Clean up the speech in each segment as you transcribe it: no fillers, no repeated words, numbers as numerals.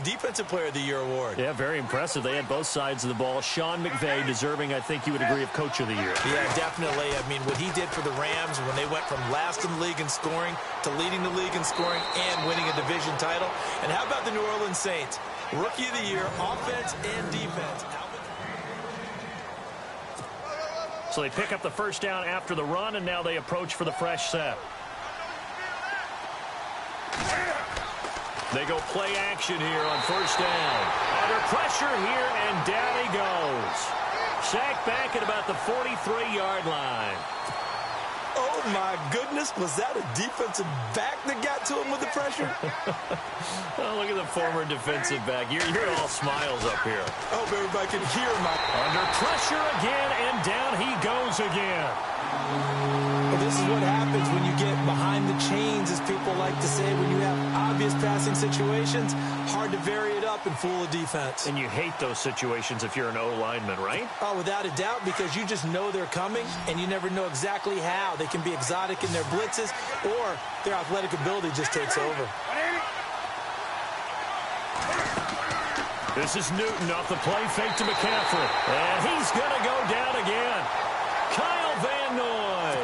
Defensive Player of the Year award. Yeah, very impressive. They had both sides of the ball. Sean McVay deserving, I think you would agree, of Coach of the Year. Yeah, definitely. I mean, what he did for the Rams when they went from last in the league in scoring to leading the league in scoring and winning a division title. And how about the New Orleans Saints? Rookie of the Year, offense and defense. So they pick up the first down after the run, and now they approach for the fresh set. They go play action here on first down. Under pressure here, and down he goes. Sacked back at about the 43-yard line. Oh, my goodness. Was that a defensive back that got to him with the pressure? Oh, look at the former defensive back. You're all smiles up here. I hope everybody can hear my... Under pressure again, and down he goes again. Well, this is what happens when you get behind the chains, as people like to say. When you have obvious passing situations, hard to vary it up and fool a defense. And you hate those situations if you're an O-lineman, right? Oh, without a doubt, because you just know they're coming, and you never know exactly how. They can be exotic in their blitzes, or their athletic ability just takes over. This is Newton off the play fake to McCaffrey. And he's going to go down again. Kyle Van Noy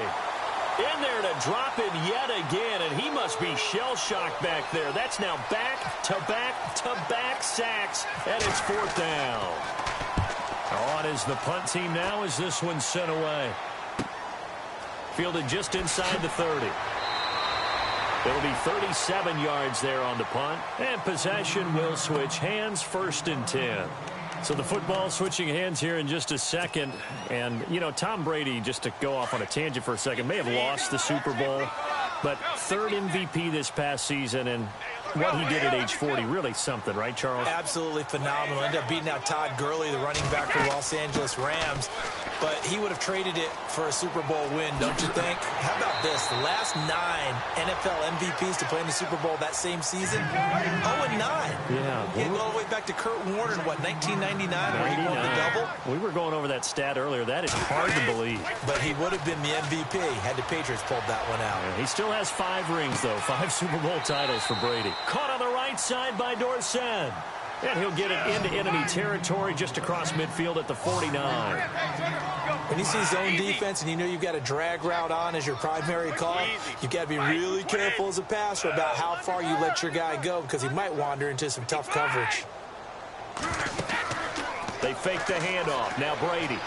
in there to drop it yet again, and he must be shell-shocked back there. That's now back-to-back-to-back sacks, and it's fourth down. On is the punt team now as this one's sent away. Fielded just inside the 30. It'll be 37 yards there on the punt, and possession will switch hands, first and 10. So the football switching hands here in just a second. And, you know, Tom Brady, just to go off on a tangent for a second, may have lost the Super Bowl, but third MVP this past season, and what he did at age 40, really something, right, Charles? Absolutely phenomenal. Ended up beating out Todd Gurley, the running back for the Los Angeles Rams. But he would have traded it for a Super Bowl win, don't you think? How about this? The last 9 NFL MVPs to play in the Super Bowl that same season, 0-9. Yeah. He go all the way back to Kurt Warner in, what, 1999, where he won the double? We were going over that stat earlier. That is hard to believe. But he would have been the MVP had the Patriots pulled that one out. Yeah, he still has 5 rings, though. 5 Super Bowl titles for Brady. Caught on the right side by Dorsett. And he'll get it into enemy territory just across midfield at the 49. When you see zone defense and you know you've got a drag route on as your primary call, you've got to be really careful as a passer about how far you let your guy go, because he might wander into some tough coverage. They fake the handoff. Now Brady.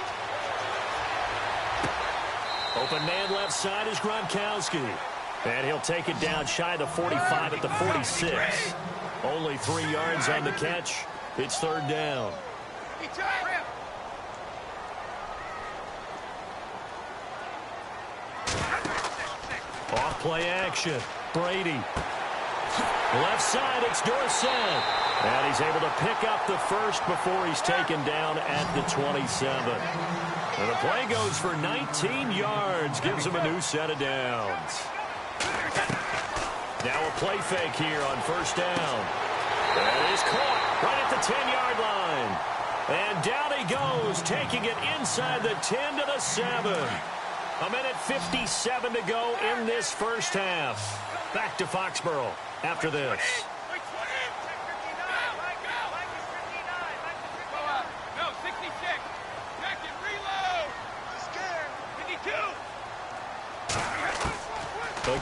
Open man left side is Gronkowski. And he'll take it down shy of the 45 at the 46. Only 3 yards on the catch. It's third down. Off play action. Brady. Left side, it's Dorsett. And he's able to pick up the first before he's taken down at the 27. And the play goes for 19 yards. Gives him a new set of downs. Now a play fake here on first down. That is caught right at the 10-yard line. And down he goes, taking it inside the 10 to the 7. A minute 57 to go in this first half. Back to Foxborough after this.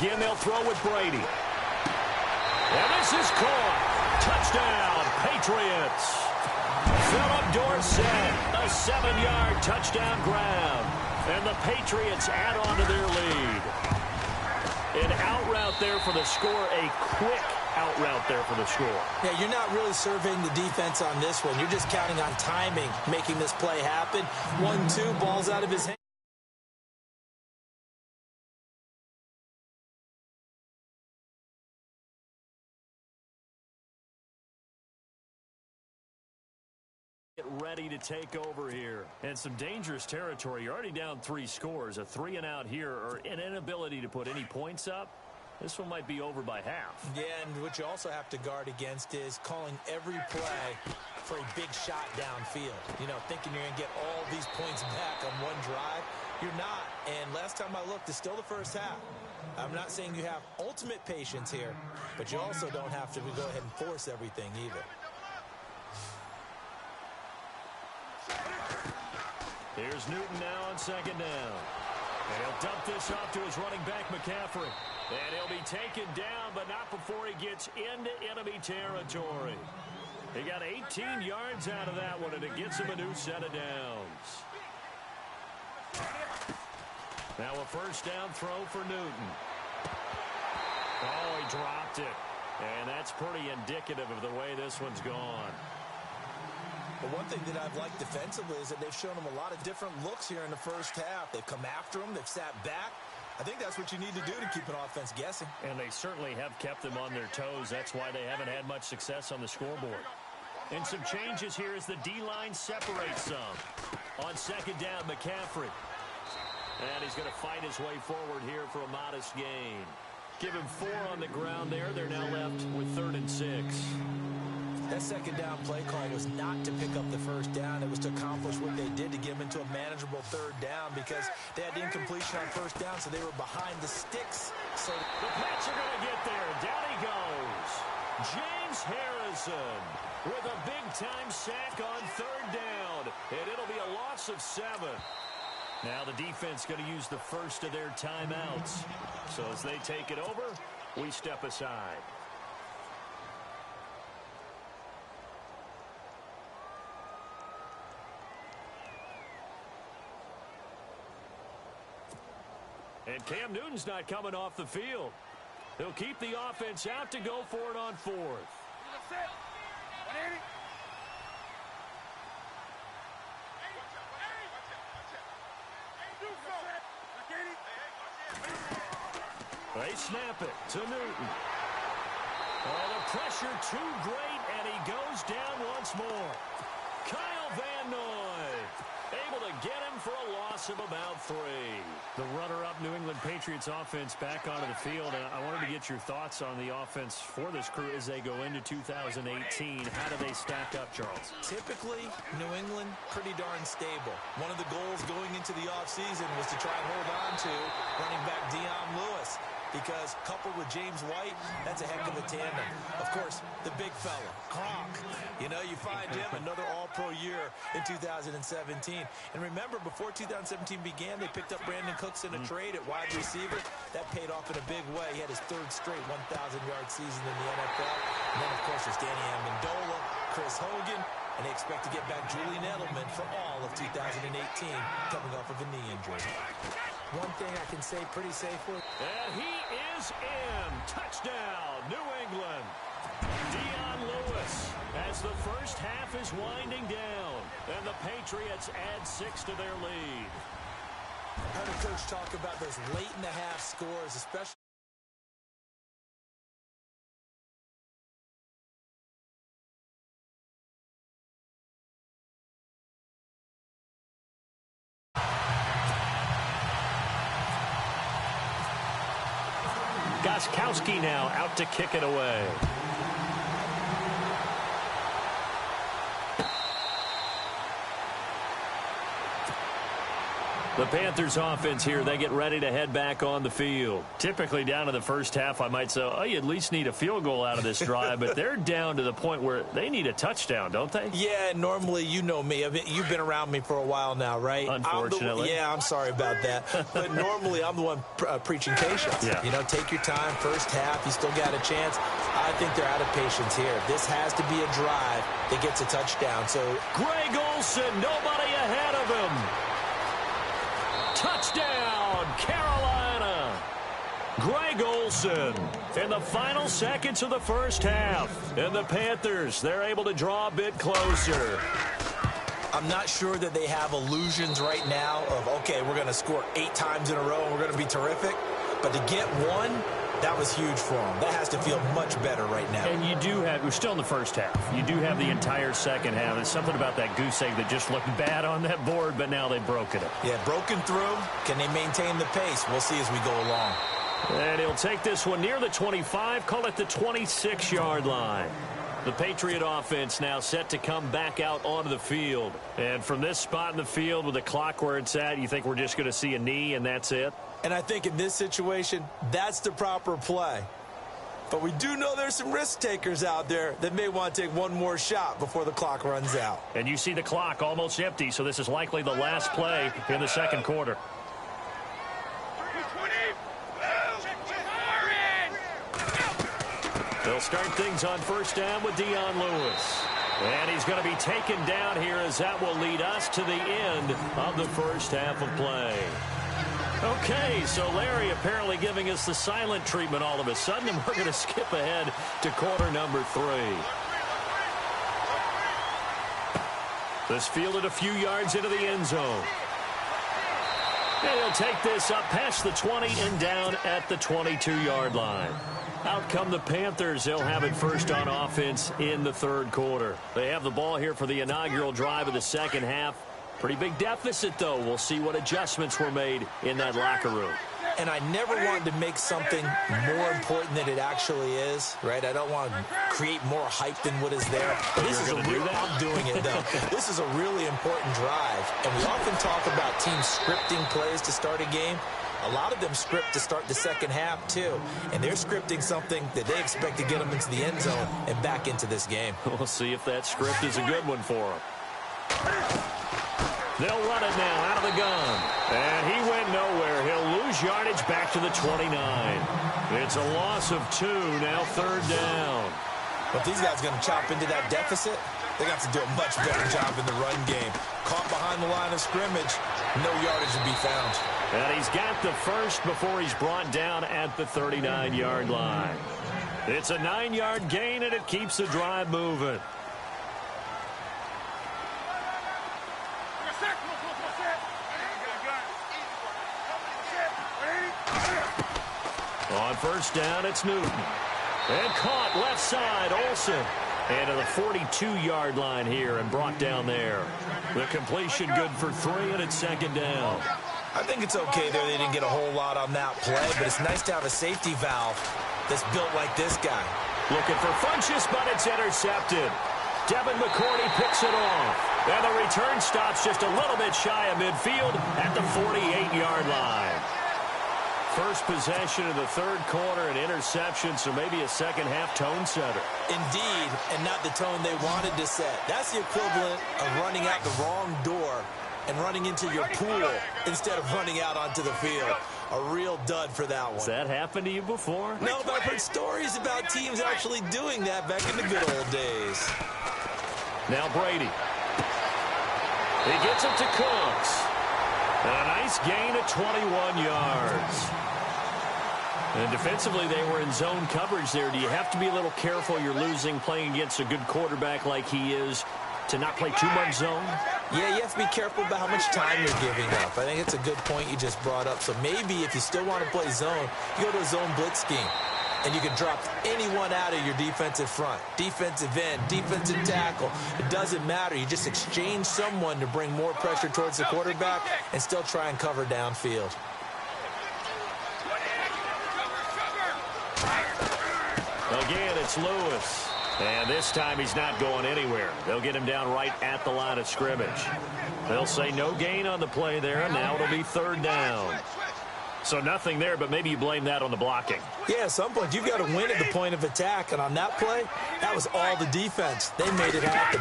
Again, they'll throw with Brady. And this is caught. Touchdown, Patriots. Philip Dorsett, a 7-yard touchdown grab. And the Patriots add on to their lead. An out route there for the score, a quick out route there for the score. Yeah, you're not really surveying the defense on this one. You're just counting on timing, making this play happen. 1-2, ball's out of his hand. Ready to take over here. And some dangerous territory. You're already down 3 scores. A 3 and out here, or an inability to put any points up. This one might be over by half. Yeah, and what you also have to guard against is calling every play for a big shot downfield. You know, thinking you're going to get all these points back on one drive. You're not. And last time I looked, it's still the first half. I'm not saying you have ultimate patience here, but you also don't have to go ahead and force everything either. Here's Newton now on second down. And he'll dump this off to his running back, McCaffrey. And he'll be taken down, but not before he gets into enemy territory. He got 18 yards out of that one, and it gets him a new set of downs. Now a first down throw for Newton. Oh, he dropped it. And that's pretty indicative of the way this one's gone. But one thing that I've liked defensively is that they've shown him a lot of different looks here in the first half. They've come after him. They've sat back. I think that's what you need to do to keep an offense guessing. And they certainly have kept them on their toes. That's why they haven't had much success on the scoreboard. And some changes here as the D-line separates some. On second down, McCaffrey. And he's going to fight his way forward here for a modest gain. Give him 4 on the ground there. They're now left with 3rd and 6. That second down play call was not to pick up the first down. It was to accomplish what they did to get them into a manageable 3rd down because they had the incompletion on first down, so they were behind the sticks. So the Pats are going to get there. Down he goes. James Harrison with a big-time sack on 3rd down, and it'll be a loss of 7. Now the defense going to use the first of their timeouts. So as they take it over, we step aside. And Cam Newton's not coming off the field. He'll keep the offense out to go for it on 4th. They snap it to Newton. Oh, the pressure too great, and he goes down once more. Kyle Van Noy able to get him for a loss of about 3. The runner-up New England Patriots offense back onto the field. And I wanted to get your thoughts on the offense for this crew as they go into 2018. How do they stack up, Charles? Typically, New England, pretty darn stable. One of the goals going into the offseason was to try and hold on to running back Dion Lewis, because coupled with James White, that's a heck of a tandem. Of course, the big fella, Gronk. You know, you find him another all-pro year in 2017. And remember, before 2017 began, they picked up Brandon Cooks in a trade at wide receiver. That paid off in a big way. He had his 3rd straight 1,000-yard season in the NFL. And then, of course, there's Danny Amendola, Chris Hogan, and they expect to get back Julian Edelman for all of 2018, coming off of a knee injury. One thing I can say pretty safely. And he is in. Touchdown, New England. Dion Lewis as the first half is winding down. And the Patriots add 6 to their lead. I heard a coach talk about those late-in-the-half scores, especially. Gostkowski now out to kick it away. The Panthers offense here, they get ready to head back on the field. Typically down to the first half, I might say, oh, you at least need a field goal out of this drive, but they're down to the point where they need a touchdown, don't they? Yeah, normally, you know me. You've been around me for a while now, right? Unfortunately. I'm sorry about that. But normally, I'm the one preaching patience. Yeah. You know, take your time, first half, you still got a chance. I think they're out of patience here. This has to be a drive that gets a touchdown. So Greg Olsen, nobody ahead of him. Touchdown, Carolina. Greg Olsen in the final seconds of the first half. And the Panthers, they're able to draw a bit closer. I'm not sure that they have illusions right now of, okay, we're going to score 8 times in a row and we're going to be terrific. But to get one, that was huge for them. That has to feel much better right now. And you do have, we're still in the first half. You do have the entire second half. There's something about that goose egg that just looked bad on that board, but now they've broken it. Yeah, broken through. Can they maintain the pace? We'll see as we go along. And he'll take this one near the 25, call it the 26-yard line. The Patriot offense now set to come back out onto the field. And from this spot in the field with the clock where it's at, you think we're just going to see a knee and that's it? And I think in this situation, that's the proper play. But we do know there's some risk takers out there that may want to take one more shot before the clock runs out. And you see the clock almost empty, so this is likely the last play in the second quarter. They'll start things on first down with Dion Lewis. And he's going to be taken down here as that will lead us to the end of the first half of play. Okay, so Larry apparently giving us the silent treatment all of a sudden, and we're going to skip ahead to quarter number 3. This fielded a few yards into the end zone. And he'll take this up past the 20 and down at the 22-yard line. Out come the Panthers. They'll have it first on offense in the third quarter. They have the ball here for the inaugural drive of the second half. Pretty big deficit, though. We'll see what adjustments were made in that locker room. And I never wanted to make something more important than it actually is, right? I don't want to create more hype than what is there. This is a real, I'm doing it, though. This is a really important drive. And we often talk about teams scripting plays to start a game. A lot of them script to start the second half, too. And they're scripting something that they expect to get them into the end zone and back into this game. We'll see if that script is a good one for them. They'll run it now out of the gun. And he went nowhere. He'll lose yardage back to the 29. It's a loss of 2, now third down. But these guys going to chop into that deficit? They got to do a much better job in the run game. Caught behind the line of scrimmage, no yardage to be found. And he's got the first before he's brought down at the 39-yard line. It's a 9-yard gain, and it keeps the drive moving. On first down, it's Newton. And caught left side, Olsen. And to the 42-yard line here and brought down there. The completion good for 3, and it's second down. I think it's okay there. They didn't get a whole lot on that play, but it's nice to have a safety valve that's built like this guy. Looking for Funchess, but it's intercepted. Devin McCourty picks it off. And the return stops just a little bit shy of midfield at the 48-yard line. First possession of the third quarter, an interception, so maybe a second-half tone setter. Indeed, and not the tone they wanted to set. That's the equivalent of running out the wrong door and running into your pool instead of running out onto the field. A real dud for that one. Has that happened to you before? No, but I've heard stories about teams actually doing that back in the good old days. Now Brady. He gets it to Cooks. And a nice gain of 21 yards. And defensively, they were in zone coverage there. Do you have to be a little careful? You're losing playing against a good quarterback like he is to not play too much zone? Yeah, you have to be careful about how much time you're giving up. I think it's a good point you just brought up. So maybe if you still want to play zone, you go to a zone blitz scheme. And you can drop anyone out of your defensive front. Defensive end, defensive tackle. It doesn't matter. You just exchange someone to bring more pressure towards the quarterback and still try and cover downfield. Again, it's Lewis. And this time he's not going anywhere. They'll get him down right at the line of scrimmage. They'll say no gain on the play there, and now it'll be third down. So nothing there, but maybe you blame that on the blocking. Yeah, at some point, you've got to win at the point of attack. And on that play, that was all the defense. They made it happen.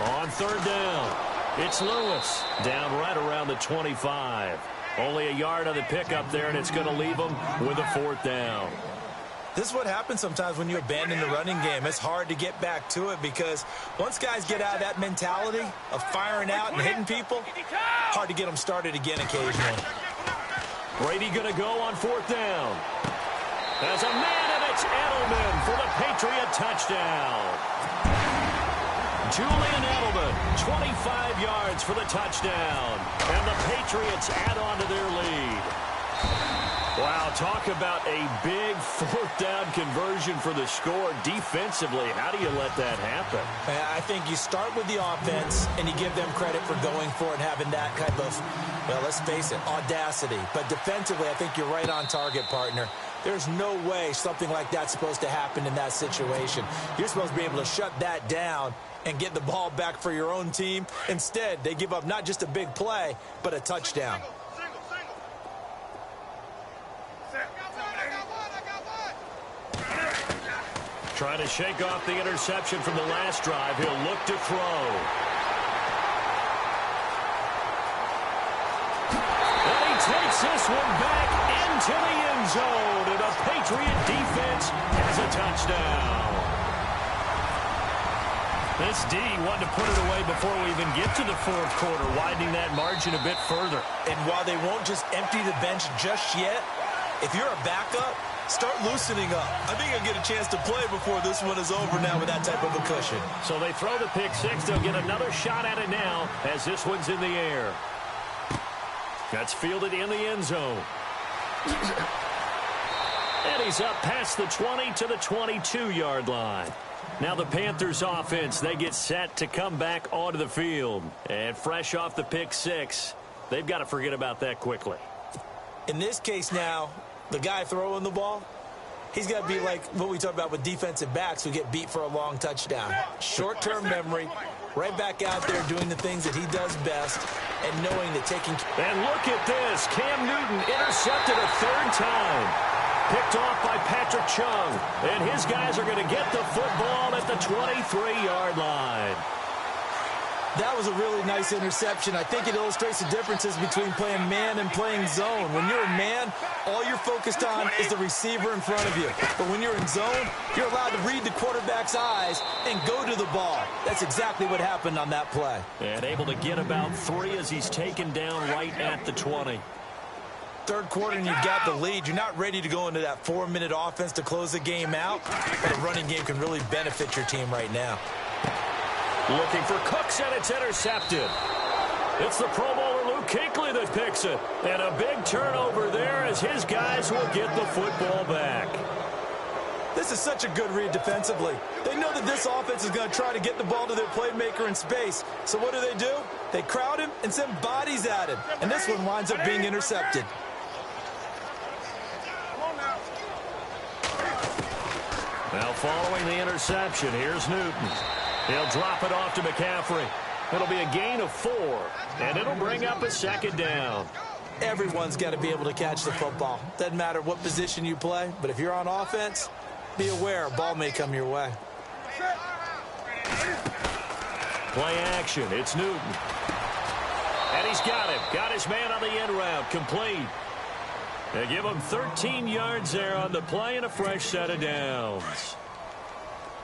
On third down, it's Lewis. Down right around the 25. Only a yard on the pickup there, and it's going to leave them with a fourth down. This is what happens sometimes when you abandon the running game. It's hard to get back to it because once guys get out of that mentality of firing out and hitting people, hard to get them started again occasionally. Brady going to go on fourth down. There's a man, and it's Edelman for the Patriot touchdown. Julian Edelman, 25 yards for the touchdown. And the Patriots add on to their lead. Wow, talk about a big fourth down conversion for the score. Defensively, how do you let that happen? I think you start with the offense and you give them credit for going for it and having that kind of, well, let's face it, audacity. But defensively, I think you're right on target, partner. There's no way something like that's supposed to happen in that situation. You're supposed to be able to shut that down and get the ball back for your own team. Instead, they give up not just a big play, but a touchdown. Trying to shake off the interception from the last drive. He'll look to throw. And he takes this one back into the end zone. And the Patriot defense has a touchdown. This D wanted to put it away before we even get to the fourth quarter, widening that margin a bit further. And while they won't just empty the bench just yet, if you're a backup, start loosening up. I think I'll get a chance to play before this one is over now with that type of a cushion. So they throw the pick six. They'll get another shot at it now as this one's in the air. That's fielded in the end zone. And he's up past the 20 to the 22-yard line. Now the Panthers offense, they get set to come back onto the field. And fresh off the pick six, they've got to forget about that quickly. In this case now, the guy throwing the ball, he's got to be like what we talk about with defensive backs who get beat for a long touchdown. Short-term memory, right back out there doing the things that he does best and knowing that taking... And look at this. Cam Newton intercepted a third time. Picked off by Patrick Chung. And his guys are going to get the football at the 23-yard line. That was a really nice interception. I think it illustrates the differences between playing man and playing zone. When you're in man, all you're focused on is the receiver in front of you. But when you're in zone, you're allowed to read the quarterback's eyes and go to the ball. That's exactly what happened on that play. And able to get about 3 as he's taken down right at the 20. Third quarter and you've got the lead. You're not ready to go into that 4-minute offense to close the game out. But a running game can really benefit your team right now. Looking for Cooks, and it's intercepted. It's the Pro Bowler Luke Kuechly that picks it. And a big turnover there as his guys will get the football back. This is such a good read defensively. They know that this offense is going to try to get the ball to their playmaker in space. So what do? They crowd him and send bodies at him. And this one winds up being intercepted. Now following the interception, here's Newton. He'll drop it off to McCaffrey. It'll be a gain of 4, and it'll bring up a second down. Everyone's got to be able to catch the football. Doesn't matter what position you play, but if you're on offense, be aware a ball may come your way. Play action. It's Newton. And he's got him. Got his man on the end route. Complete. They give him 13 yards there on the play and a fresh set of downs.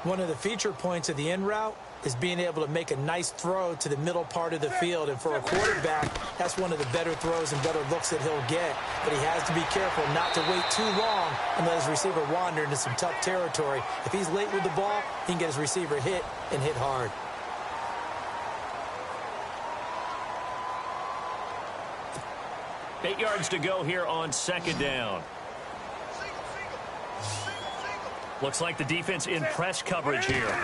One of the feature points of the in route is being able to make a nice throw to the middle part of the field. And for a quarterback, that's one of the better throws and better looks that he'll get. But he has to be careful not to wait too long and let his receiver wander into some tough territory. If he's late with the ball, he can get his receiver hit and hit hard. Eight yards to go here on second down. Looks like the defense in press coverage here.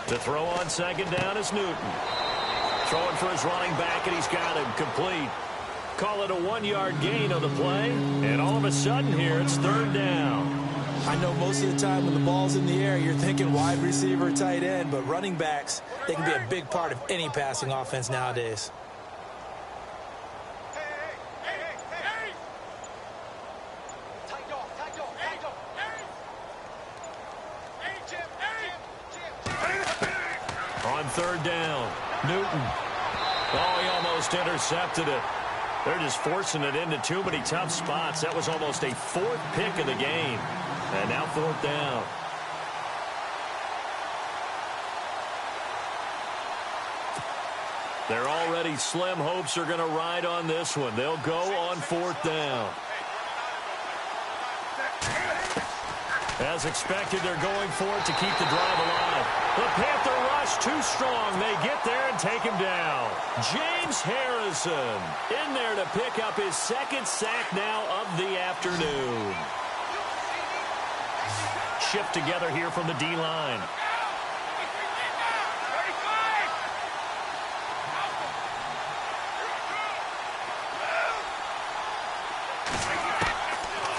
To throw on second down is Newton. Throwing for his running back, and he's got him complete. Call it a 1-yard gain on the play, and all of a sudden here it's third down. I know most of the time when the ball's in the air, you're thinking wide receiver, tight end, but running backs, they can be a big part of any passing offense nowadays. Third down. Newton. Oh, he almost intercepted it. They're just forcing it into too many tough spots. That was almost a 4th pick of the game. And now 4th down. They're already slim hopes are going to ride on this one. They'll go on 4th down. As expected, they're going for it to keep the drive alive. The Panther rush too strong. They get there and take him down. James Harrison in there to pick up his 2nd sack now of the afternoon. Shift together here from the D-line.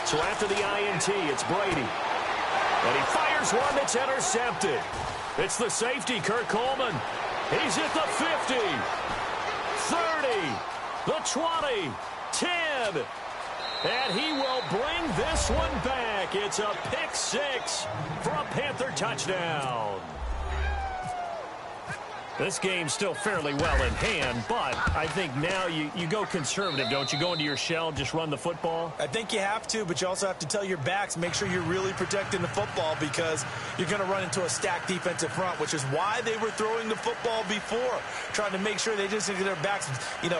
So after the INT, it's Brady. And he fires one that's intercepted. It's the safety, Kurt Coleman. He's at the 50, 30, the 20, 10. And he will bring this one back. It's a pick six for a Panther touchdown. This game's still fairly well in hand, but I think now you go conservative, don't you? Go into your shell, just run the football? I think you have to, but you also have to tell your backs, make sure you're really protecting the football because you're going to run into a stacked defensive front, which is why they were throwing the football before, trying to make sure they just get their backs,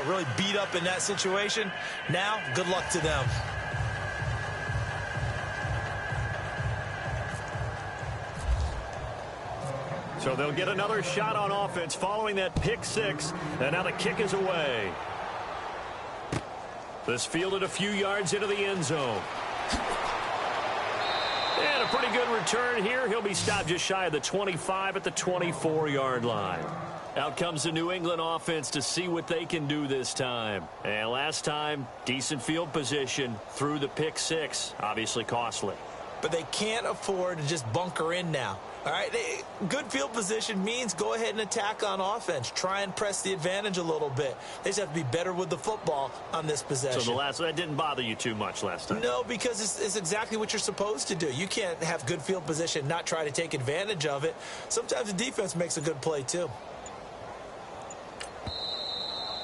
really beat up in that situation. Now, good luck to them. So they'll get another shot on offense following that pick six. And now the kick is away. This fielded a few yards into the end zone. And a pretty good return here. He'll be stopped just shy of the 25 at the 24-yard line. Out comes the New England offense to see what they can do this time. And last time, decent field position through the pick six. Obviously costly. But they can't afford to just bunker in now. All right, good field position means go ahead and attack on offense. Try and press the advantage a little bit. They just have to be better with the football on this possession. So that didn't bother you too much last time? No, because it's exactly what you're supposed to do. You can't have good field position and not try to take advantage of it. Sometimes the defense makes a good play, too.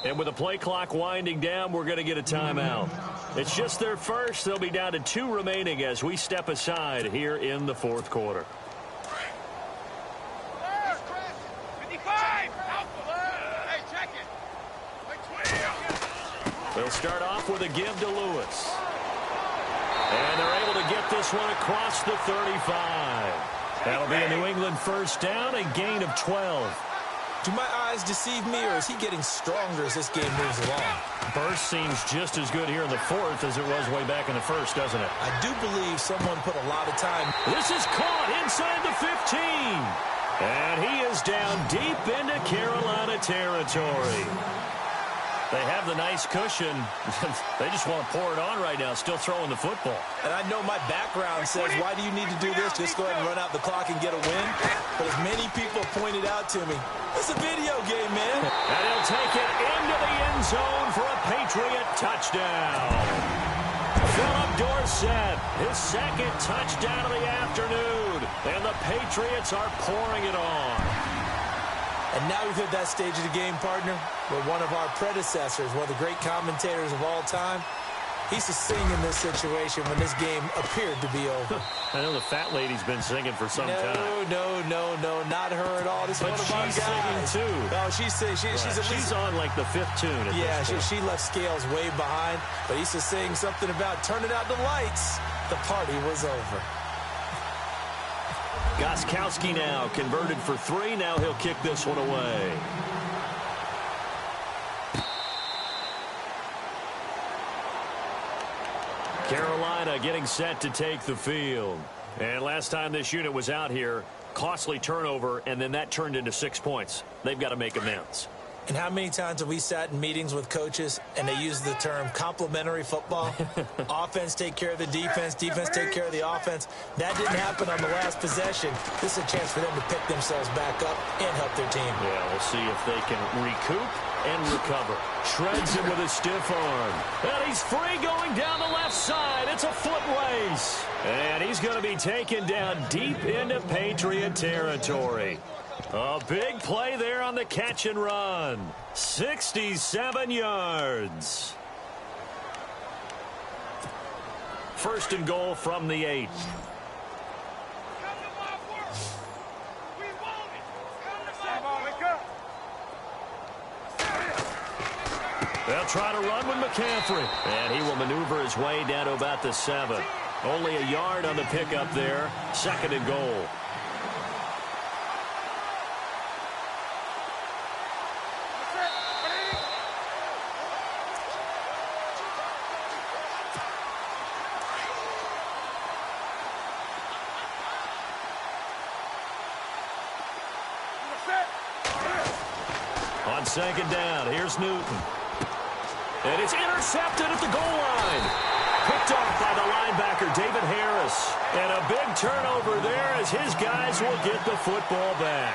And with the play clock winding down, we're going to get a timeout. It's just their first. They'll be down to 2 remaining as we step aside here in the fourth quarter. They'll start off with a give to Lewis. And they're able to get this one across the 35. That'll be a New England first down, a gain of 12. Do my eyes deceive me, or is he getting stronger as this game moves along? Burst seems just as good here in the fourth as it was way back in the first, doesn't it? I do believe someone put a lot of time. This is caught inside the 15. And he is down deep into Carolina territory. They have the nice cushion. They just want to pour it on right now, still throwing the football. And I know my background says, why do you need to do this? Just go ahead and run out the clock and get a win. But as many people pointed out to me, it's a video game, man. And he'll take it into the end zone for a Patriot touchdown. Philip Dorsett, his second touchdown of the afternoon. And the Patriots are pouring it on. And now we've hit that stage of the game, partner, where one of our predecessors, one of the great commentators of all time, he used to sing in this situation when this game appeared to be over. I know the fat lady's been singing for some time. No, not her at all. This but one of our she's guys. singing, too. No, she's on, like, the 5th tune at this point. She left Scales way behind, but he used to sing something about turning out the lights. The party was over. Gostkowski now converted for 3. Now he'll kick this one away. Carolina getting set to take the field. And last time this unit was out here, costly turnover, and then that turned into 6 points. They've got to make amends. And how many times have we sat in meetings with coaches and they use the term complementary football? Offense take care of the defense, defense take care of the offense. That didn't happen on the last possession. This is a chance for them to pick themselves back up and help their team. Yeah, we'll see if they can recoup and recover. Shreds him with a stiff arm. And he's free going down the left side. It's a foot race. And he's going to be taken down deep into Patriot territory. A big play there on the catch and run. 67 yards. First and goal from the 8. They'll try to run with McCaffrey. And he will maneuver his way down to about the 7. Only a yard on the pickup there. Second and goal. On second down, here's Newton. And it's intercepted at the goal line. Picked off by the linebacker, David Harris. And a big turnover there as his guys will get the football back.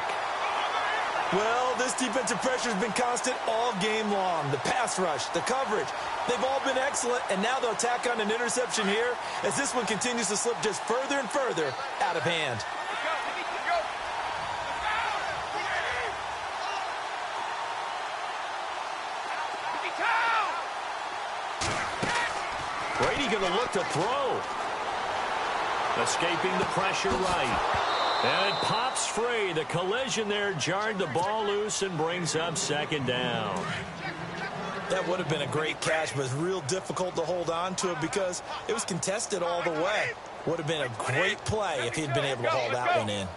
Well, this defensive pressure has been constant all game long. The pass rush, the coverage, they've all been excellent, and now they'll tack on an interception here as this one continues to slip just further and further out of hand. Brady going to look to throw. Escaping the pressure right. And it pops free. The collision there jarred the ball loose and brings up second down. That would have been a great catch, but it's real difficult to hold on to it because it was contested all the way. Would have been a great play if he'd been able to haul that one in.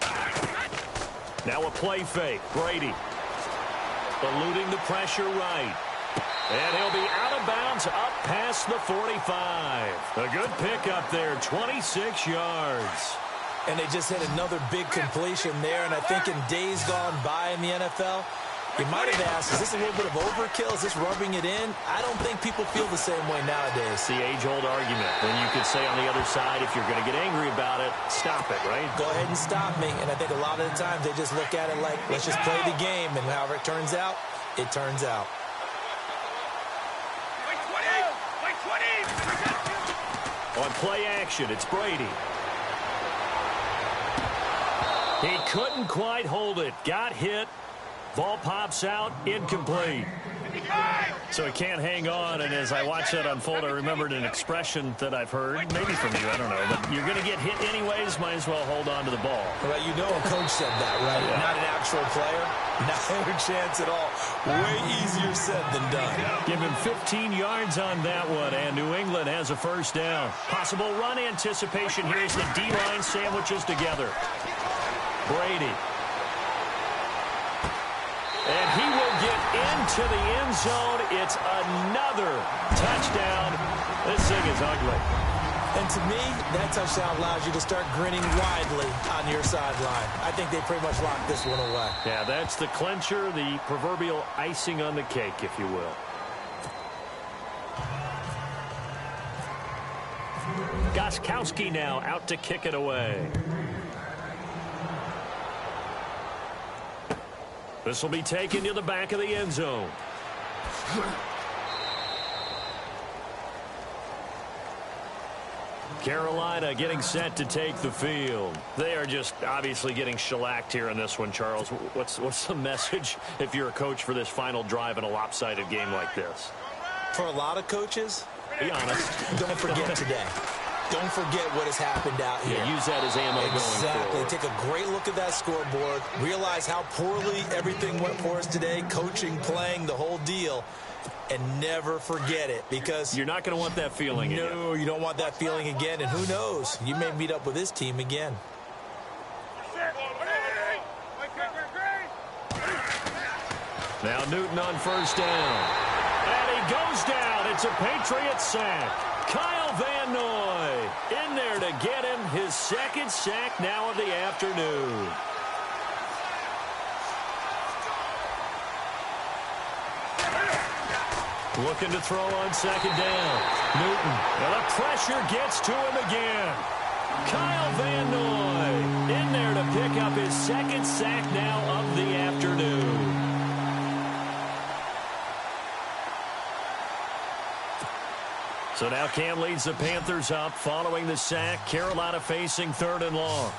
Now a play fake. Brady eluding the pressure right. And he'll be out of bounds up past the 45. A good pickup there, 26 yards. And they just hit another big completion there. And I think in days gone by in the NFL, you might have asked, is this a little bit of overkill? Is this rubbing it in? I don't think people feel the same way nowadays. The age-old argument. Then you could say on the other side, if you're going to get angry about it, stop it, right? Go ahead and stop me. And I think a lot of the times they just look at it like, let's just play the game. And however it turns out, it turns out. On play action, it's Brady. He couldn't quite hold it. Got hit. Ball pops out. Incomplete. So he can't hang on. And as I watched that unfold, I remembered an expression that I've heard, maybe from you, I don't know. But you're going to get hit anyways, might as well hold on to the ball. Well, you know a coach said that, right? Yeah. Not an actual player. Not a chance at all. Way easier said than done. Give him 15 yards on that one, and New England has a first down. Possible run anticipation here as the D-line sandwiches together. Brady. And he will get into the end zone. It's another touchdown. This thing is ugly. And to me, that touchdown allows you to start grinning widely on your sideline. I think they pretty much locked this one away. Yeah, that's the clincher, the proverbial icing on the cake, if you will. Gostkowski now out to kick it away. This will be taken to the back of the end zone. Carolina getting set to take the field. They are just obviously getting shellacked here in this one, Charles. What's the message if you're a coach for this final drive in a lopsided game like this? For a lot of coaches, be honest. Don't forget today. Don't forget what has happened out here. Yeah, use that as ammo going forward. Exactly. Take a great look at that scoreboard. Realize how poorly everything went for us today. Coaching, playing, the whole deal. And never forget it because... You're not going to want that feeling again. No, you don't want that feeling again. And who knows? You may meet up with this team again. Now Newton on first down. And he goes down. It's a Patriot sack. Kyle Van Noy in there to get him his second sack now of the afternoon. Looking to throw on second down. Newton. And the pressure gets to him again. Kyle Van Noy in there to pick up his second sack now of the afternoon. So now Cam leads the Panthers up following the sack. Carolina facing 3rd and long.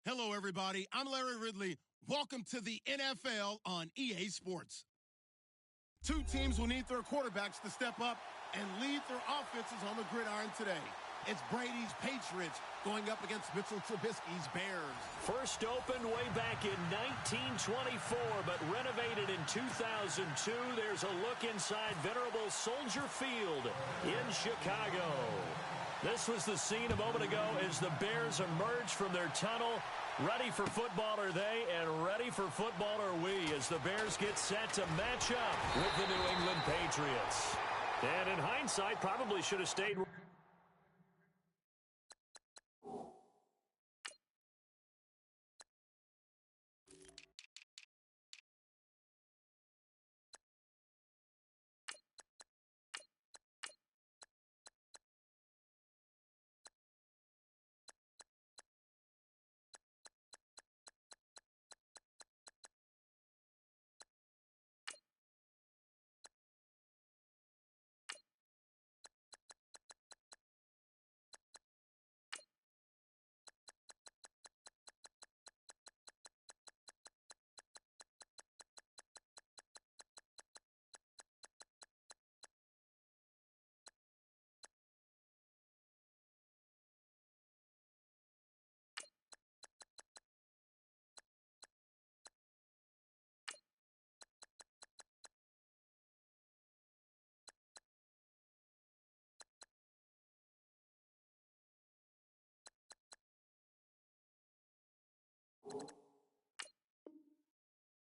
Hello, everybody. I'm Larry Ridley. Welcome to the NFL on EA Sports. Two teams will need their quarterbacks to step up and lead their offenses on the gridiron today. It's Brady's Patriots going up against Mitchell Trubisky's Bears. First opened way back in 1924, but renovated in 2002. There's a look inside venerable Soldier Field in Chicago. This was the scene a moment ago as the Bears emerged from their tunnel. Ready for football are they, and ready for football are we, as the Bears get set to match up with the New England Patriots. And in hindsight, probably should have stayed.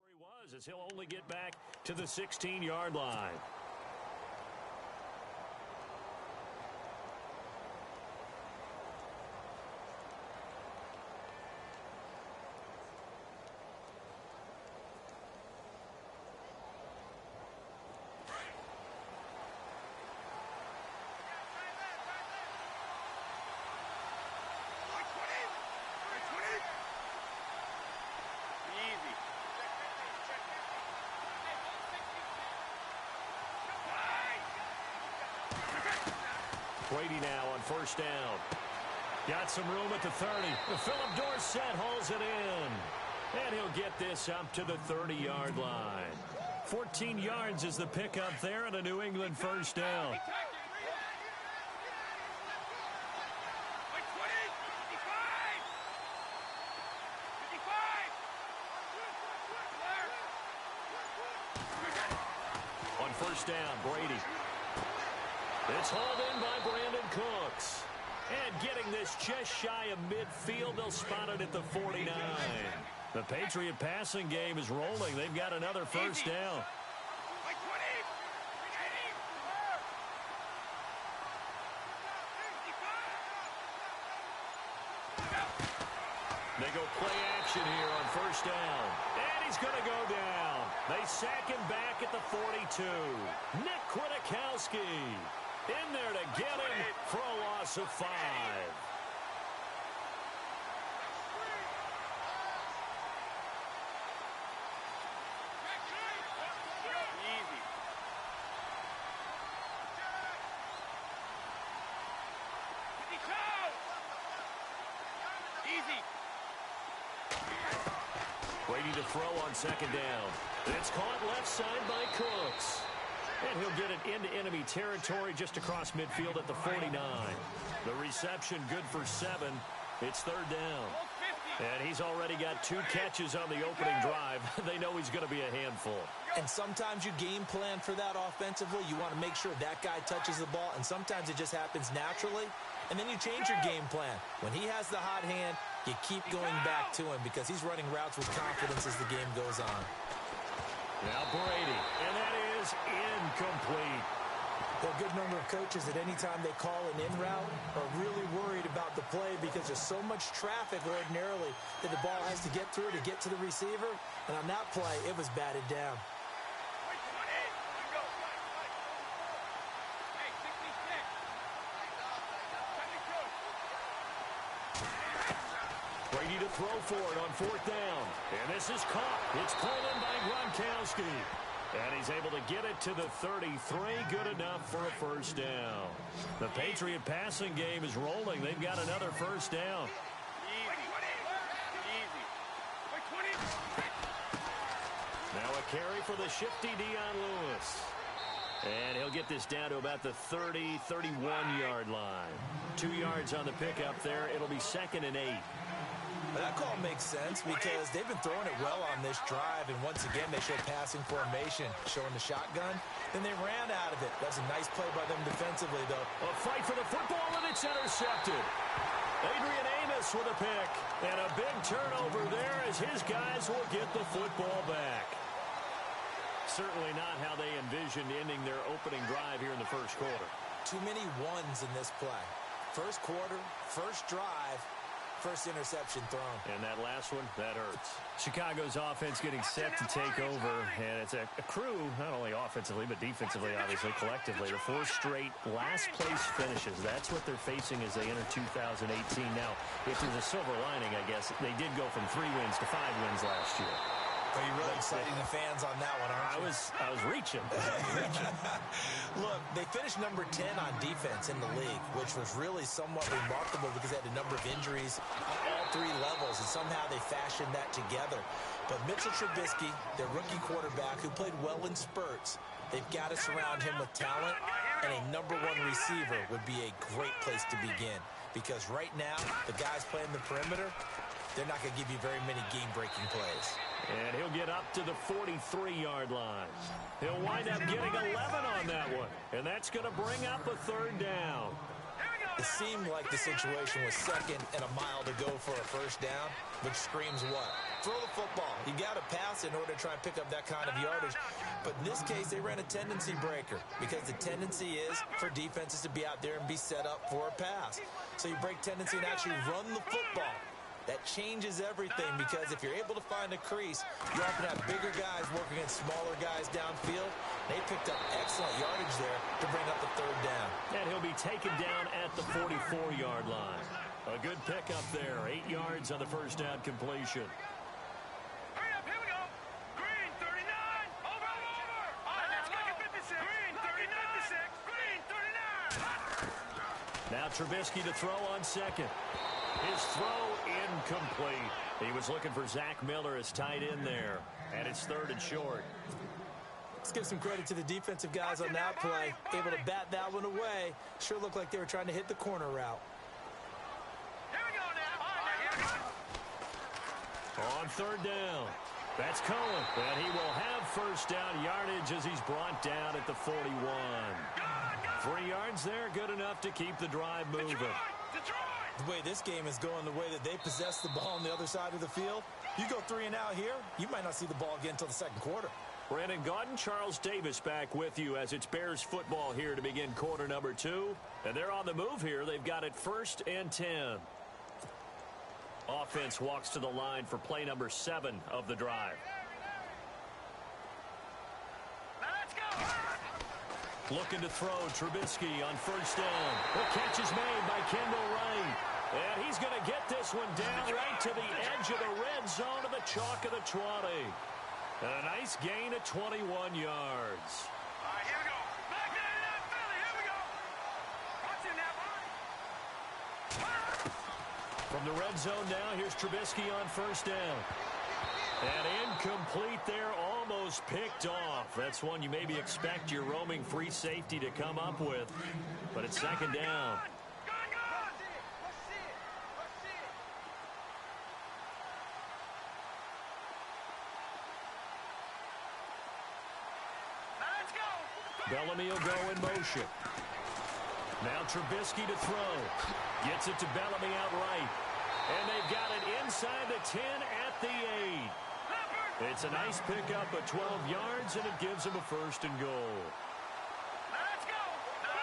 He was, as he'll only get back to the 16-yard line. Brady now on first down. Got some room at the 30. Philip Dorsett hauls it in. And he'll get this up to the 30-yard line. 14 yards is the pickup there and a New England first down. On first down, Brady. It's hauled in by Brandon Cooks. And getting this just shy of midfield, they'll spot it at the 49. The Patriot passing game is rolling. They've got another first down. They go play action here on first down. And he's going to go down. They sack him back at the 42. Nick Kwiatkowski in there to get him for a loss of 5. Brady to throw on second down. It's caught left side by Cooks. And he'll get it into enemy territory just across midfield at the 49. The reception good for 7. It's third down. And he's already got 2 catches on the opening drive. They know he's going to be a handful. And sometimes you game plan for that offensively. You want to make sure that guy touches the ball, and sometimes it just happens naturally. And then you change your game plan. When he has the hot hand, you keep going back to him because he's running routes with confidence as the game goes on. Now Brady, and that is incomplete. A good number of coaches at any time they call an in route are really worried about the play because there's so much traffic ordinarily that the ball has to get through to get to the receiver. And on that play, it was batted down. Brady to throw for it on fourth down. And this is caught. It's pulled in by Gronkowski. And he's able to get it to the 33. Good enough for a first down. The Patriot passing game is rolling. They've got another first down. carry for the shifty Dion Lewis. And he'll get this down to about the 30, 31-yard line. 2 yards on the pickup there. It'll be 2nd and 8. That call makes sense because they've been throwing it well on this drive, and once again they showed passing formation, showing the shotgun. Then they ran out of it. That's a nice play by them defensively, though. A fight for the football, and it's intercepted. Adrian Amos with a pick, and a big turnover there as his guys will get the football back. Certainly not how they envisioned ending their opening drive here in the first quarter. Too many ones in this play. First quarter, first drive, first interception thrown. And that last one, that hurts. Chicago's offense getting set to take over, and it's a crew, not only offensively, but defensively, obviously, collectively. The 4 straight last-place finishes. That's what they're facing as they enter 2018. Now, if there's a silver lining, I guess, they did go from 3 wins to 5 wins last year. Are you really exciting the fans on that one, aren't you? I was reaching. Look, they finished number 10 on defense in the league, which was really somewhat remarkable because they had a number of injuries on all 3 levels, and somehow they fashioned that together. But Mitchell Trubisky, their rookie quarterback, who played well in spurts, they've got to surround him with talent, and a number 1 receiver would be a great place to begin. Because right now, the guys playing the perimeter, they're not going to give you very many game-breaking plays. And he'll get up to the 43-yard line. He'll wind up getting 11 on that one. And that's going to bring up a 3rd down. It seemed like the situation was 2nd and a mile to go for a first down, which screams what? Throw the football. You got to pass in order to try and pick up that kind of yardage. But in this case, they ran a tendency breaker because the tendency is for defenses to be out there and be set up for a pass. So you break tendency and actually run the football. That changes everything because if you're able to find a crease, you often have bigger guys working against smaller guys downfield. They picked up excellent yardage there to bring up the 3rd down. And he'll be taken down at the 44-yard line. A good pickup there. 8 yards on the first down completion. Hurry up, here we go. Green, 39. Over. Let's go. Green, 39. Green, 39. Now Trubisky to throw on 2nd. His throw incomplete. He was looking for Zach Miller as tight end there. And it's 3rd and short. Let's give some credit to the defensive guys on that play. Able to bat that one away. Sure looked like they were trying to hit the corner route. Here we go now. All right, here we go. On 3rd down. That's Cohen. And he will have first down yardage as he's brought down at the 41. 3 yards there, good enough to keep the drive moving. Detroit. The way this game is going, the way that they possess the ball on the other side of the field, you go 3 and out here, you might not see the ball again until the 2nd quarter. Brandon Gaudin, Charles Davis back with you as it's Bears football here to begin quarter number 2. And they're on the move here. They've got it 1st and 10. Offense walks to the line for play number 7 of the drive. Let's go. Looking to throw Trubisky on 1st down. The catch is made by Kendall Wright. And he's going to get this one down right to the edge of the red zone of the chalk of the 20. And a nice gain of 21 yards. All right, here we go. Back there in that Philly. Here we go. Watch him now. From the red zone now, here's Trubisky on 1st down. And incomplete there, almost picked off. That's one you maybe expect your roaming free safety to come up with. But it's 2nd down. Bellamy will go in motion. Now Trubisky to throw. Gets it to Bellamy outright. And they've got it inside the 10 at the 8. It's a nice pickup of 12 yards, and it gives them a 1st and goal. Let's go. No.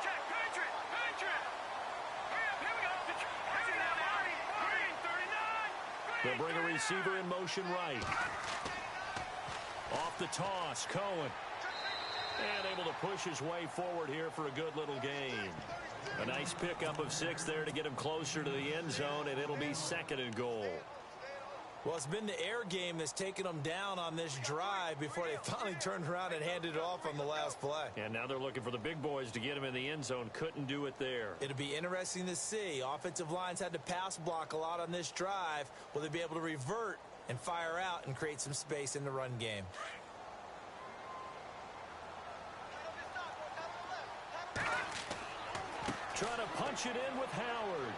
Check. Patriot. Hurry up. Here we go. Watch it now, Marty. Green, 39. They'll bring a receiver in motion right. Off the toss, Cohen. And able to push his way forward here for a good little gain. A nice pickup of 6 there to get him closer to the end zone, and it'll be 2nd and goal. Well, it's been the air game that's taken them down on this drive before they finally turned around and handed it off on the last play. And now they're looking for the big boys to get him in the end zone. Couldn't do it there. It'll be interesting to see. Offensive lines had to pass block a lot on this drive. Will they be able to revert and fire out and create some space in the run game? Trying to punch it in with Howard.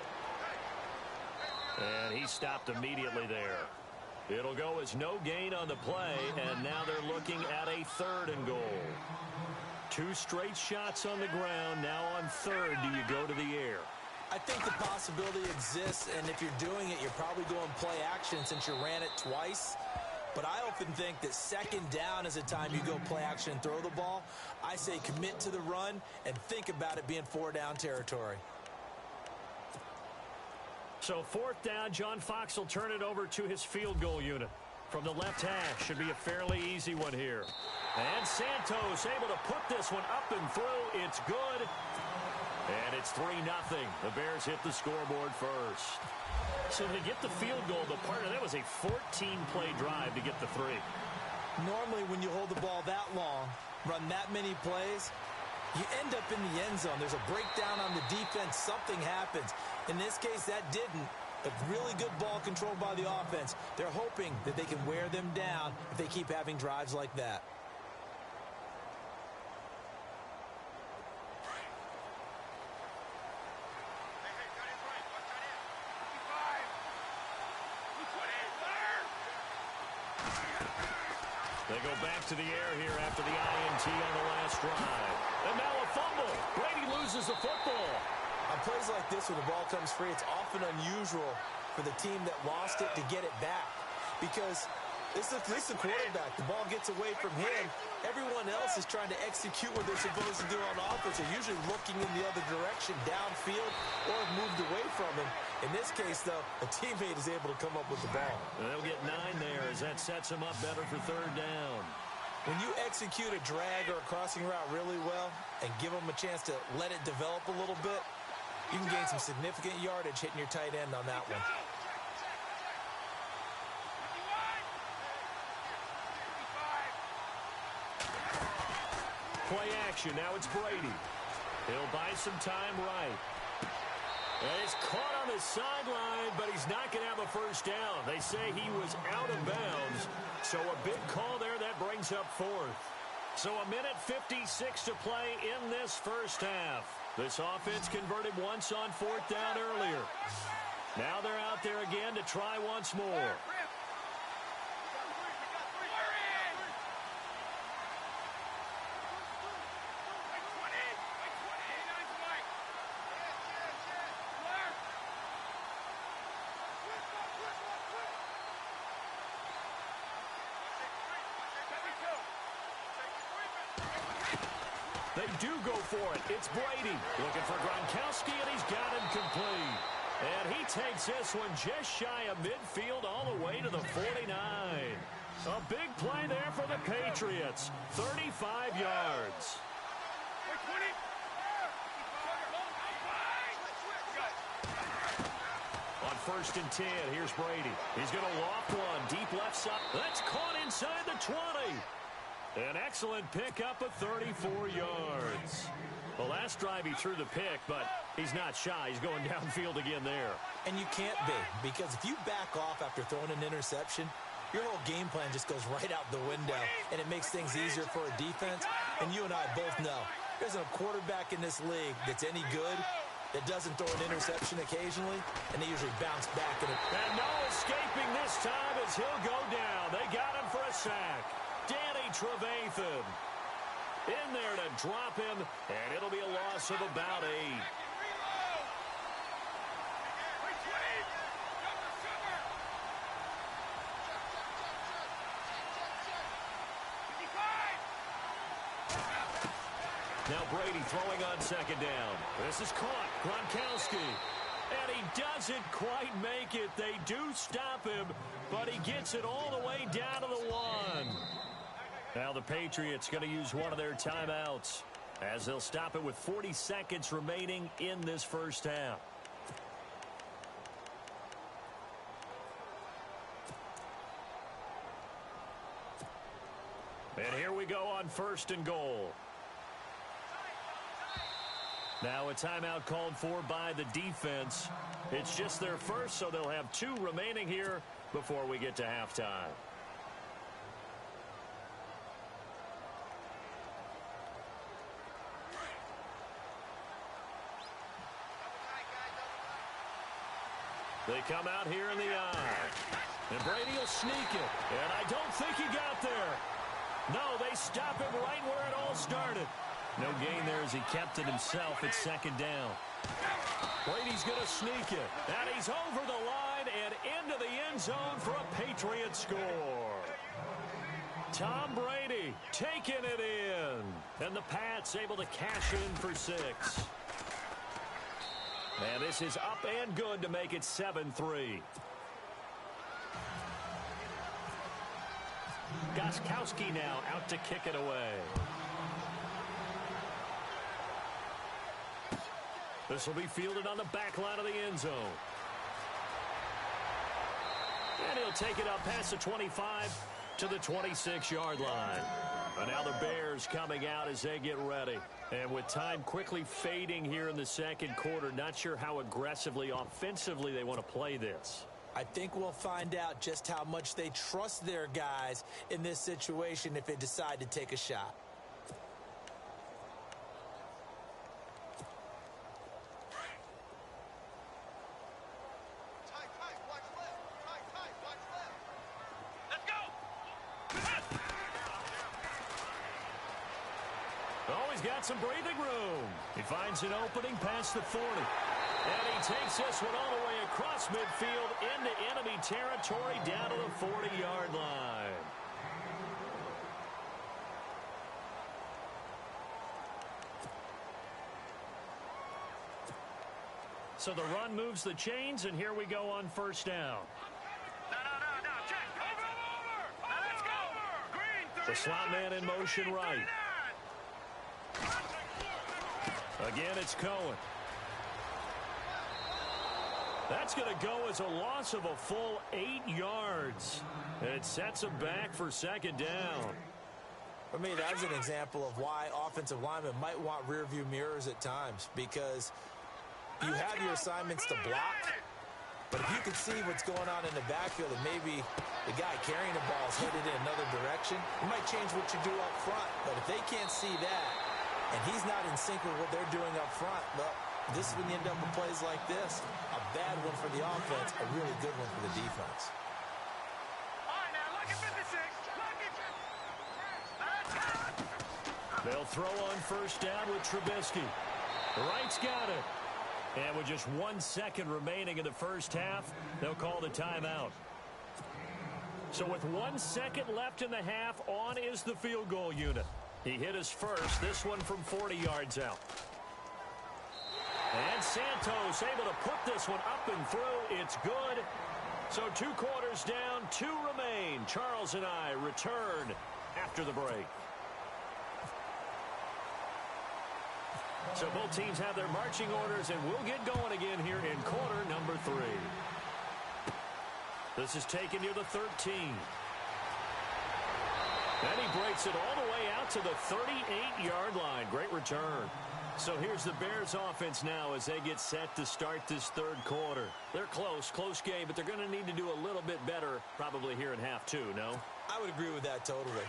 And he stopped immediately there. It'll go as no gain on the play, and now they're looking at a 3rd and goal. 2 straight shots on the ground. Now on 3rd, do you go to the air? I think the possibility exists, and if you're doing it, you're probably going play action since you ran it twice. But I often think that 2nd down is a time you go play action and throw the ball. I say commit to the run and think about it being 4-down territory. So 4th down, John Fox will turn it over to his field goal unit. From the left hash, should be a fairly easy one here. And Santos able to put this one up and through. It's good. And it's 3-0. The Bears hit the scoreboard first. So to get the field goal, the partner, that was a 14-play drive to get the 3. Normally when you hold the ball that long, run that many plays, you end up in the end zone. There's a breakdown on the defense. Something happens. In this case, that didn't. But really good ball controlled by the offense. They're hoping that they can wear them down if they keep having drives like that. They go back to the air here after the INT on the last drive. And now a fumble. Brady loses the football. On plays like this, when the ball comes free, it's often unusual for the team that lost it to get it back. Because this is the quarterback. The ball gets away from him. Everyone else is trying to execute what they're supposed to do on offense. They're usually looking in the other direction, downfield, or have moved away from him. In this case, though, a teammate is able to come up with the ball. And they'll get 9 there as that sets them up better for 3rd down. When you execute a drag or a crossing route really well and give them a chance to let it develop a little bit, you can gain some significant yardage hitting your tight end on that one. Play action. Now it's Brady. He'll buy some time right. And he's caught on the sideline, but he's not going to have a first down. They say he was out of bounds. So a big call there that brings up 4th. So 1:56 to play in this first half. This offense converted once on 4th down earlier. Now they're out there again to try once more. They do go for it. It's Brady looking for Gronkowski, and he's got him complete. And he takes this one just shy of midfield all the way to the 49. A big play there for the Patriots. 35 yards. On 1st and 10, here's Brady. He's going to loft one. Deep left side. That's caught inside the 20. An excellent pickup of 34 yards. Well, last drive he threw the pick, but he's not shy. He's going downfield again there. And you can't be, because if you back off after throwing an interception, your whole game plan just goes right out the window, and it makes things easier for a defense. And you and I both know there isn't a quarterback in this league that's any good that doesn't throw an interception occasionally, and they usually bounce back. And no escaping this time as he'll go down. They got him for a sack. Danny Trevathan in there to drop him, and it'll be a loss of about 8. Now Brady throwing on 2nd down. This is caught. Gronkowski. And he doesn't quite make it. They do stop him, but he gets it all the way down to the 1. Now the Patriots going to use one of their timeouts as they'll stop it with 40 seconds remaining in this first half. And here we go on 1st and goal. Now a timeout called for by the defense. It's just their first, so they'll have 2 remaining here before we get to halftime. They come out here in the eye. And Brady will sneak it. And I don't think he got there. No, they stop him right where it all started. No gain there as he kept it himself at second down. Brady's going to sneak it. And he's over the line and into the end zone for a Patriot score. Tom Brady taking it in. And the Pats able to cash in for 6. And this is up and good to make it 7-3. Gostkowski now out to kick it away. This will be fielded on the back line of the end zone. And he'll take it up past the 25 to the 26-yard line. And now the Bears coming out as they get ready. And with time quickly fading here in the second quarter, not sure how aggressively, offensively they want to play this. I think we'll find out just how much they trust their guys in this situation if they decide to take a shot. Oh, he's got some breathing room. He finds an opening past the 40. And he takes this one all the way across midfield into enemy territory down to the 40-yard line. So the run moves the chains, and here we go on first down. No, check. Over. Now let's go. Green, The slot man in motion right. Again, it's Cohen. That's going to go as a loss of a full 8 yards. And it sets him back for second down. For me, that's an example of why offensive linemen might want rearview mirrors at times, because you have your assignments to block, but if you can see what's going on in the backfield and maybe the guy carrying the ball is headed in another direction, you might change what you do up front. But if they can't see that and he's not in sync with what they're doing up front, well, this is when you end up with plays like this. A bad one for the offense, a really good one for the defense. All right, now look at 56. They'll throw on first down with Trubisky. Wright's got it. And with just 1 second remaining in the first half, they'll call the timeout. So with 1 second left in the half, on is the field goal unit. He hit his first, this one from 40 yards out. And Santos able to put this one up and through. It's good. So 2 quarters down, 2 remain. Charles and I return after the break. So both teams have their marching orders, and we'll get going again here in quarter number 3. This is taken near the 13. And he breaks it all the way out to the 38-yard line. Great return. So here's the Bears offense now as they get set to start this third quarter. They're close game, but they're going to need to do a little bit better probably here in half 2, no? I would agree with that totally.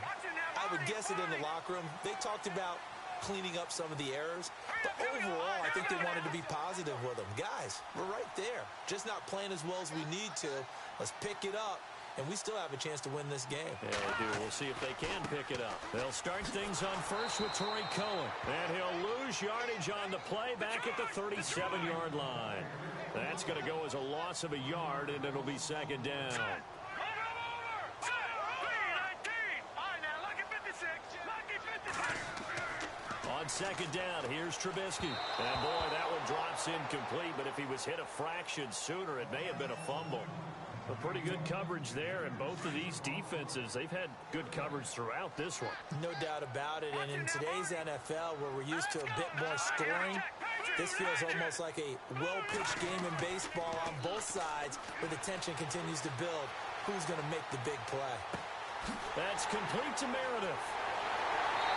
I would guess it in the locker room. They talked about cleaning up some of the errors, but overall, I think they wanted to be positive with them. Guys, we're right there. Just not playing as well as we need to. Let's pick it up, and we still have a chance to win this game. Yeah, they do. We'll see if they can pick it up. They'll start things on first with Torrey Cohen, and he'll lose yardage on the play back at the 37-yard line. That's going to go as a loss of a yard, and it'll be second down. On second down, here's Trubisky. And boy, that one drops incomplete, but if he was hit a fraction sooner, it may have been a fumble. But pretty good coverage there, and both of these defenses, they've had good coverage throughout this one. No doubt about it, and in today's NFL, where we're used to a bit more scoring, this feels almost like a well-pitched game in baseball on both sides, where the tension continues to build. Who's going to make the big play? That's complete to Meredith.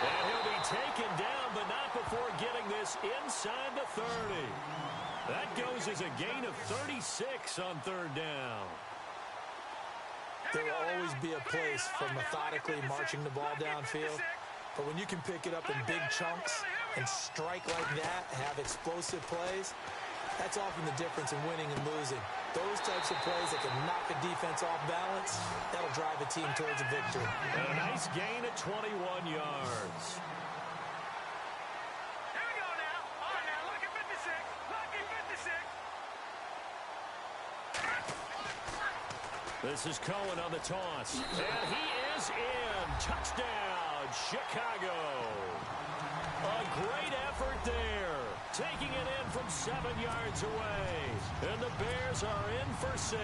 And he'll be taken down, but not before getting this inside the 30. That goes as a gain of 36 on third down. There will always be a place for methodically marching the ball downfield, but when you can pick it up in big chunks and strike like that, have explosive plays, that's often the difference in winning and losing. Those types of plays that can knock a defense off balance, that'll drive a team towards a victory. And a nice gain at 21 yards. Here we go now. All right, now, lucky 56. Lucky 56. This is Cohen on the toss. And he is in. Touchdown, Chicago. A great effort there. Taking it in from 7 yards away. And the Bears are in for 6.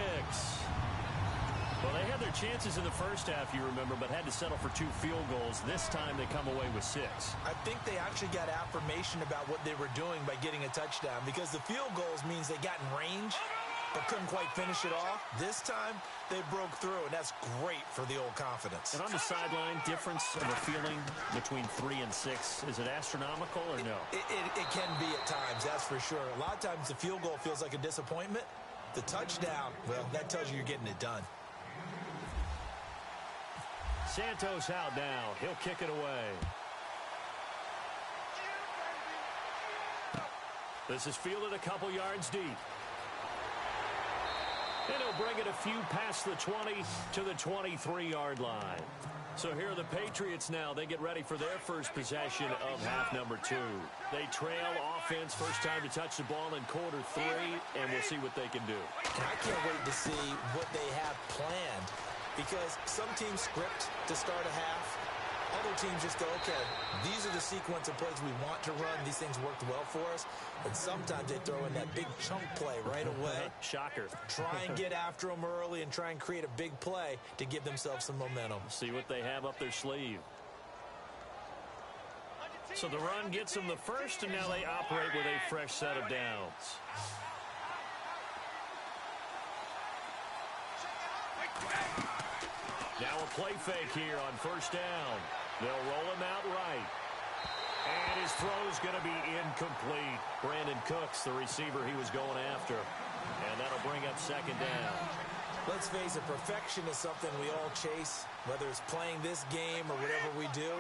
Well, they had their chances in the first half, you remember, but had to settle for 2 field goals. This time they come away with 6. I think they actually got affirmation about what they were doing by getting a touchdown, because the field goals means they got in range but couldn't quite finish it off. This time, they broke through, and that's great for the old confidence. And on the sideline, difference of a feeling between 3 and 6, is it astronomical or no? It can be at times, that's for sure. A lot of times the field goal feels like a disappointment. The touchdown, well, that tells you you're getting it done. Santos out now. He'll kick it away. This is fielded a couple yards deep. And he'll bring it a few past the 20 to the 23-yard line. So here are the Patriots now. They get ready for their first possession of half number 2. They trail offense, first time to touch the ball in quarter 3, and we'll see what they can do. And I can't wait to see what they have planned, because some teams script to start a half. Other teams just go, okay, these are the sequence of plays we want to run. These things worked well for us. And sometimes they throw in that big chunk play right away. Shocker. Try and get after them early and try and create a big play to give themselves some momentum. See what they have up their sleeve. So the run gets them the first, and now they operate with a fresh set of downs. Now a play fake here on first down. They'll roll him out right. And his throw's going to be incomplete. Brandon Cooks, the receiver he was going after. And that'll bring up second down. Let's face it, perfection is something we all chase, whether it's playing this game or whatever we do.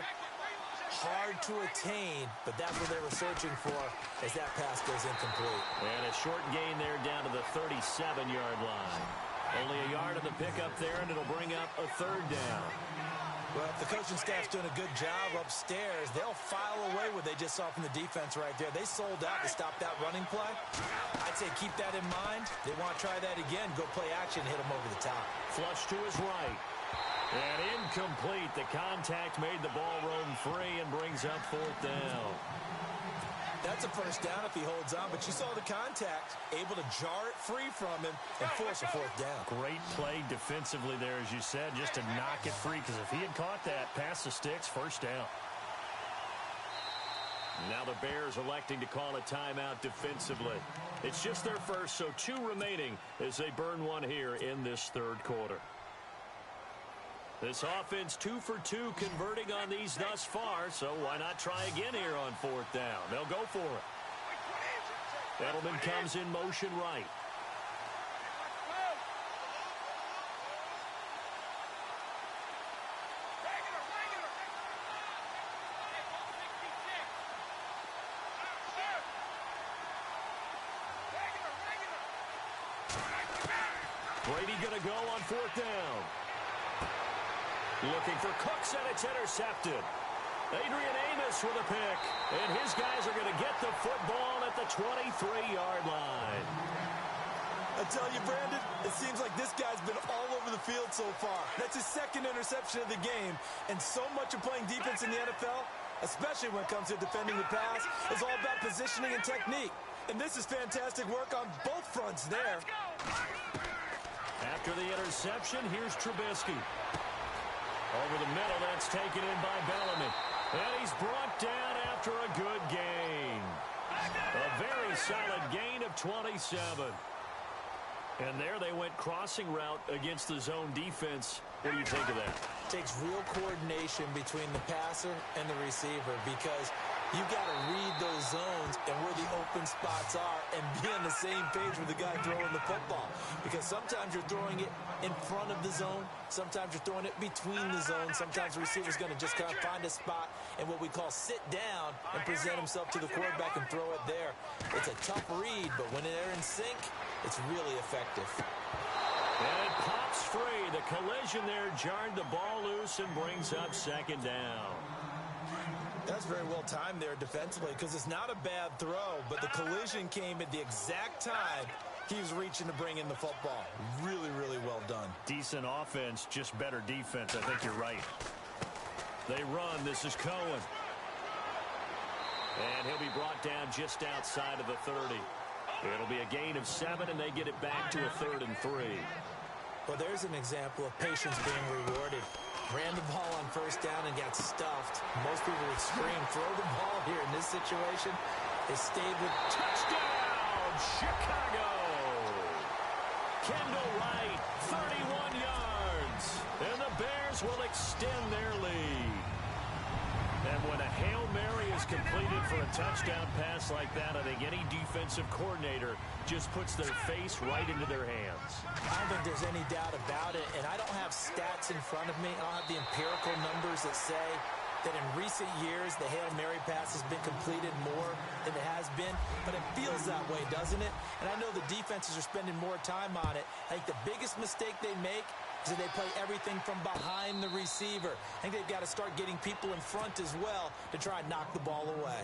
Hard to attain, but that's what they were searching for as that pass goes incomplete. And a short gain there down to the 37-yard line. Only a yard of the pickup there, and it'll bring up a third down. Well, if the coaching staff's doing a good job upstairs, they'll file away what they just saw from the defense right there. They sold out to stop that running play. I'd say keep that in mind. They want to try that again, go play action, hit them over the top. Flush to his right. And incomplete. The contact made the ball roam free and brings up fourth down. That's a first down if he holds on, but you saw the contact, able to jar it free from him and force a fourth down. Great play defensively there, as you said, just to knock it free, because if he had caught that, past the sticks, first down. Now the Bears electing to call a timeout defensively. It's just their first, so 2 remaining as they burn one here in this third quarter. This offense 2 for 2 converting on these thus far, so why not try again here on fourth down? They'll go for it. Edelman comes in motion right. Brady gonna go on fourth down. Looking for Cooks, and it's intercepted. Adrian Amos with a pick, and his guys are going to get the football at the 23-yard line. I tell you, Brandon, it seems like this guy's been all over the field so far. That's his second interception of the game, and so much of playing defense in the NFL, especially when it comes to defending the pass, is all about positioning and technique. And this is fantastic work on both fronts there. After the interception, here's Trubisky. Over the middle, that's taken in by Bellamy. And he's brought down after a good gain. A very solid gain of 27. And there they went crossing route against the zone defense. What do you think of that? It takes real coordination between the passer and the receiver, because You've got to read those zones and where the open spots are and be on the same page with the guy throwing the football. Because sometimes you're throwing it in front of the zone. Sometimes you're throwing it between the zones. Sometimes the receiver's going to just kind of find a spot and what we call sit down and present himself to the quarterback and throw it there. It's a tough read, but when they're in sync, it's really effective. And it pops free. The collision there jarred the ball loose and brings up second down. That's very well timed there defensively because it's not a bad throw, but the collision came at the exact time he was reaching to bring in the football. Really, really well done. Decent offense, just better defense. I think you're right. They run. This is Cohen. And he'll be brought down just outside of the 30. It'll be a gain of 7, and they get it back to a 3rd and 3. Well, there's an example of patience being rewarded. Ran the ball on first down and got stuffed. Most people would scream, throw the ball here. In this situation, they stayed with touchdown, Chicago. Kendall Wright, 31 yards. And the Bears will extend their lead. And when a Hail Mary is completed for a touchdown pass like that, I think any defensive coordinator just puts their face right into their hands. I don't think there's any doubt about it, and I don't have stats in front of me. I don't have the empirical numbers that say that in recent years the Hail Mary pass has been completed more than it has been, but it feels that way, doesn't it? And I know the defenses are spending more time on it. I think the biggest mistake they make is that they play everything from behind the receiver. I think they've got to start getting people in front as well to try and knock the ball away.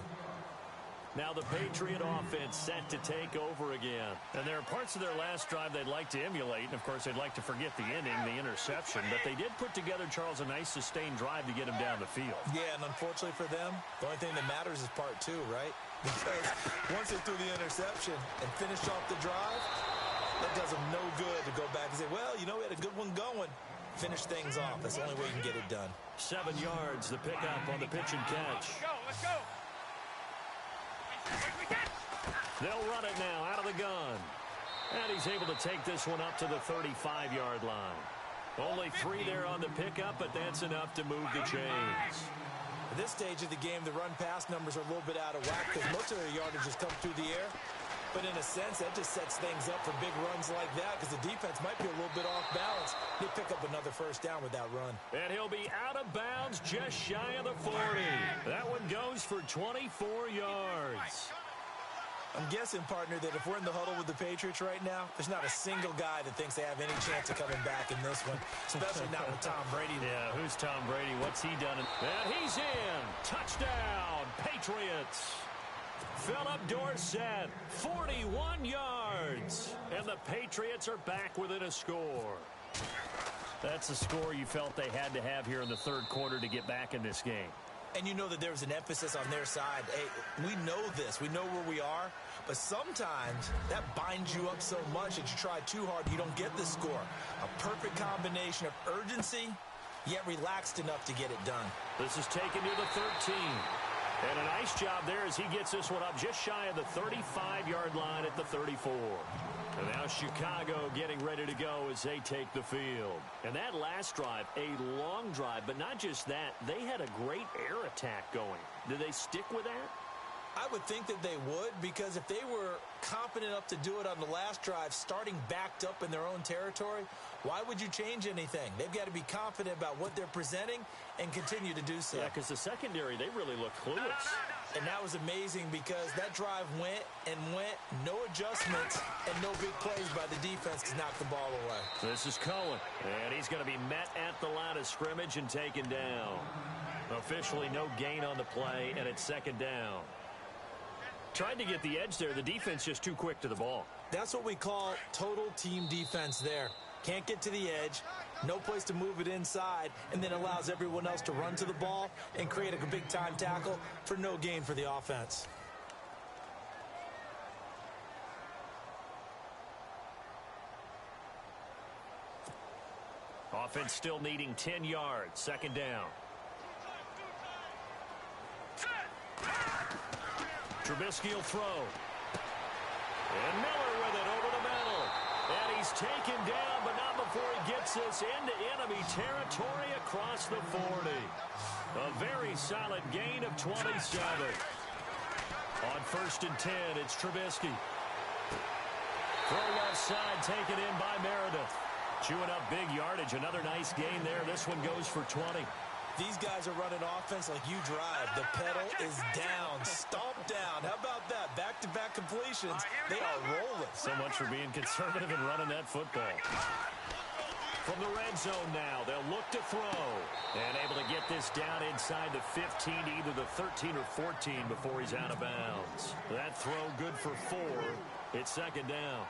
Now the Patriot offense set to take over again. And there are parts of their last drive they'd like to emulate. And, of course, they'd like to forget the inning, the interception. But they did put together, Charles, a nice sustained drive to get him down the field. Yeah, and unfortunately for them, the only thing that matters is part 2, right? Because once they threw the interception and finished off the drive, that does them no good to go back and say, well, you know, we had a good one going. Finish things off. That's the only way you can get it done. 7 yards, the pickup on the pitch and catch. Let's go. They'll run it now out of the gun. And he's able to take this one up to the 35-yard line. Only 3 there on the pickup, but that's enough to move the chains. At this stage of the game, the run-pass numbers are a little bit out of whack because most of their yardage has come through the air. But in a sense, that just sets things up for big runs like that because the defense might be a little bit off balance. They pick up another first down with that run. And he'll be out of bounds just shy of the 40. That one goes for 24 yards. I'm guessing, partner, that if we're in the huddle with the Patriots right now, there's not a single guy that thinks they have any chance of coming back in this one, especially not with Tom Brady. Yeah, who's Tom Brady? What's he done? And he's in. Touchdown, Patriots. Philip Dorsett, 41 yards. And the Patriots are back within a score. That's a score you felt they had to have here in the third quarter to get back in this game. And you know that there's an emphasis on their side. Hey, we know this. We know where we are. But sometimes that binds you up so much that you try too hard, you don't get the score. A perfect combination of urgency, yet relaxed enough to get it done. This is taken to the 13. And a nice job there as he gets this one up just shy of the 35-yard line at the 34. And now Chicago getting ready to go as they take the field. And that last drive, a long drive, but not just that. They had a great air attack going. Did they stick with that? I would think that they would, because if they were confident enough to do it on the last drive, starting backed up in their own territory, why would you change anything? They've got to be confident about what they're presenting and continue to do so. Yeah, because the secondary, they really look clueless. And that was amazing because that drive went and went, no adjustments, and no big plays by the defense to knock the ball away. This is Cohen, and he's going to be met at the line of scrimmage and taken down. Officially no gain on the play, and it's second down. Tried to get the edge there. The defense just too quick to the ball. That's what we call total team defense there. Can't get to the edge, no place to move it inside, and then allows everyone else to run to the ball and create a big-time tackle for no gain for the offense. Offense still needing 10 yards. Second down. Trubisky will throw. And Miller with it over the middle. And he's taken down, but not before he gets this into enemy territory across the 40. A very solid gain of 27. On 1st and 10, it's Trubisky. Throw left side taken in by Meredith. Chewing up big yardage. Another nice gain there. This one goes for 20. These guys are running offense like you drive. The pedal is down, stomped down. How about that? Back-to-back completions. They are rolling. So much for being conservative and running that football. From the red zone now, they'll look to throw. And able to get this down inside the 15, either the 13 or 14 before he's out of bounds. That throw good for 4. It's 2nd down.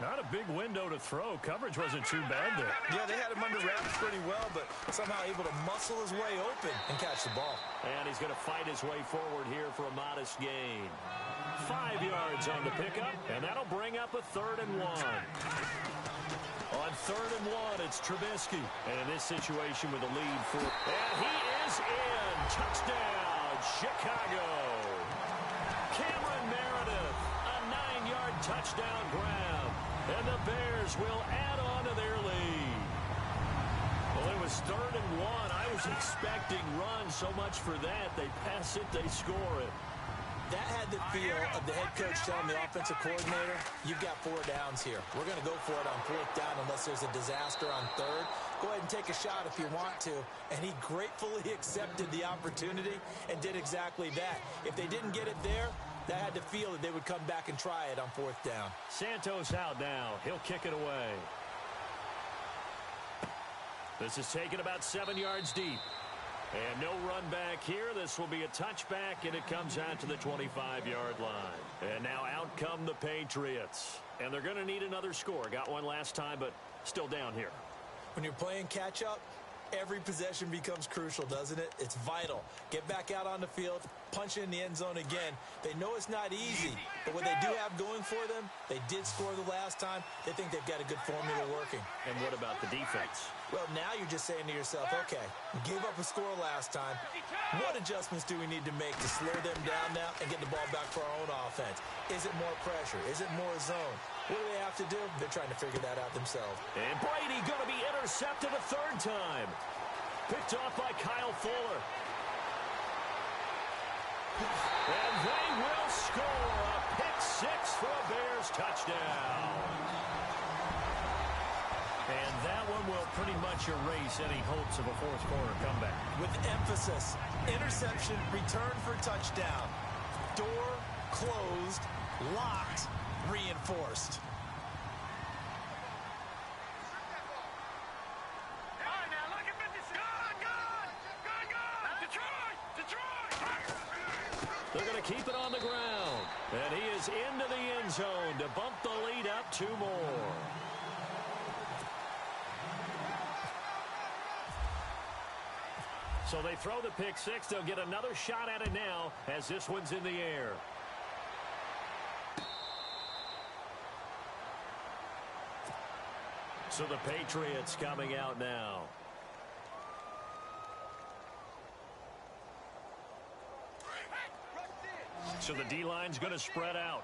Not a big window to throw. Coverage wasn't too bad there. Yeah, they had him under wraps pretty well, but somehow able to muscle his way open and catch the ball. And he's going to fight his way forward here for a modest gain. 5 yards on the pickup, and that'll bring up a 3rd and 1. On 3rd and 1, it's Trubisky. And in this situation with a lead for... And he is in. Touchdown, Chicago. Cameron Meredith, a 9-yard touchdown grab. And the Bears will add on to their lead. Well, it was 3rd and 1. I was expecting run, so much for that. They pass it, they score it. That had the feel of the head coach telling the offensive coordinator, you've got 4 downs here. We're going to go for it on 4th down unless there's a disaster on 3rd. Go ahead and take a shot if you want to. And he gratefully accepted the opportunity and did exactly that. If they didn't get it there, that had the feel that they would come back and try it on 4th down. Santos out now. He'll kick it away. This is taken about 7 yards deep. And no run back here. This will be a touchback, and it comes out to the 25-yard line. And now out come the Patriots. And they're going to need another score. Got one last time, but still down here. When you're playing catch-up, every possession becomes crucial, doesn't it? It's vital. Get back out on the field, punch it in the end zone again. They know it's not easy, but what they do have going for them, they did score the last time. They think they've got a good formula working. And what about the defense? Well, now you're just saying to yourself, okay, we gave up a score last time. What adjustments do we need to make to slow them down now and get the ball back for our own offense? Is it more pressure? Is it more zone? What do they have to do? They're trying to figure that out themselves. And Brady going to be intercepted a 3rd time. Picked off by Kyle Fuller. And they will score a pick-6 for a Bears touchdown. And that one will pretty much erase any hopes of a 4th quarter comeback. With emphasis, interception, return for touchdown. Door closed, locked, reinforced. They're going to keep it on the ground. And he is into the end zone to bump the lead up 2 more. So they throw the pick-6. They'll get another shot at it now as this one's in the air. So the Patriots coming out now. So the D-line's going to spread out.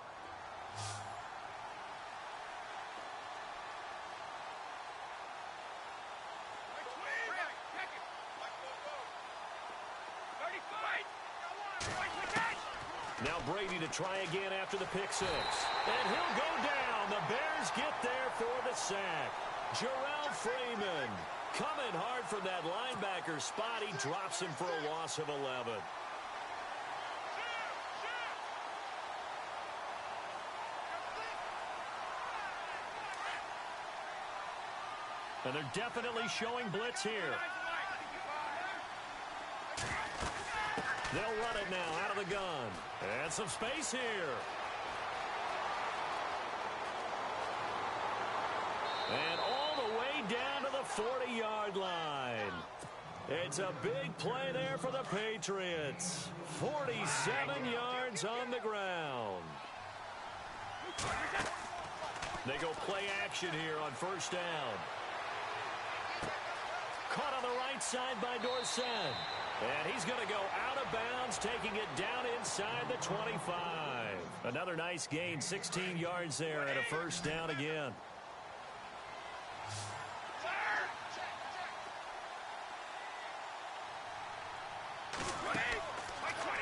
Now Brady to try again after the pick-6. And he'll go down. The Bears get there for the sack. Jarrell Freeman coming hard from that linebacker spot. He drops him for a loss of 11. And they're definitely showing blitz here. They'll run it now out of the gun. And some space here. And all the way down to the 40-yard line. It's a big play there for the Patriots. 47 yards on the ground. They go play action here on 1st down. Caught on the right side by Dorsett. And he's going to go out of bounds, taking it down inside the 25. Another nice gain, 16 yards there, and a 1st down again.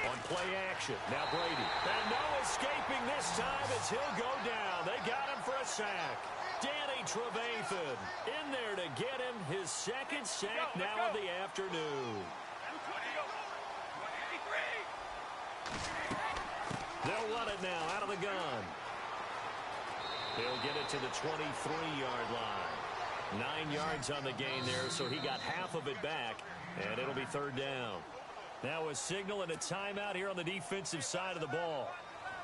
On play action, now Brady. And no escaping this time as he'll go down. They got him for a sack. Danny Trevathan in there to get him his second sack now of the afternoon. They'll run it now out of the gun. He'll get it to the 23-yard line. 9 yards on the gain there, so he got half of it back, and it'll be third down. Now a signal and a timeout here on the defensive side of the ball.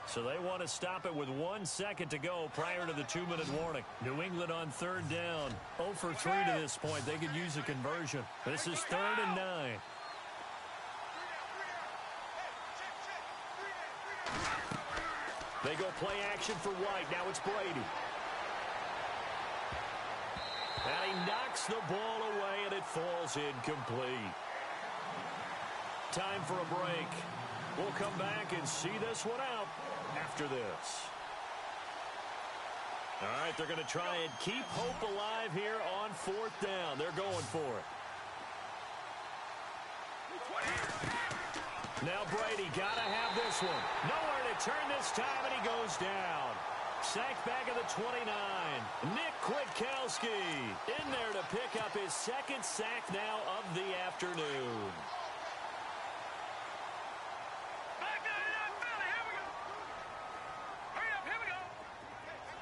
So they want to stop it with 1 second to go prior to the 2-minute warning. New England on third down. 0 for 3 to this point. They could use a conversion. This is 3rd and 9. They go play action for White. Now it's Brady. And he knocks the ball away, and it falls incomplete. Time for a break. We'll come back and see this one out after this. All right, they're going to try and keep hope alive here on 4th down. They're going for it. Now Brady got to have this one. Nowhere to turn this time, and he goes down. Sacked back at the 29. Nick Kwiatkowski in there to pick up his second sack now of the afternoon.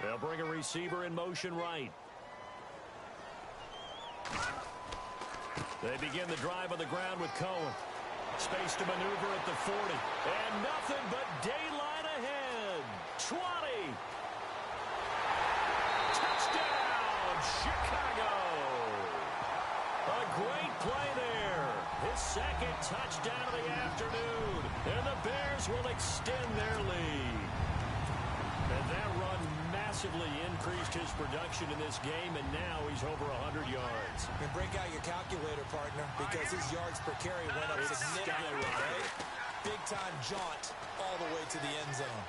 They'll bring a receiver in motion right. They begin the drive on the ground with Cohen. Space to maneuver at the 40. And nothing but daylight ahead. 20. Touchdown, Chicago. A great play there. His second touchdown of the afternoon. And the Bears will extend their lead. And that run massively increased his production in this game, and now he's over 100 yards. And break out your calculator, partner, because his yards per carry went up significantly. Right? Big-time jaunt all the way to the end zone.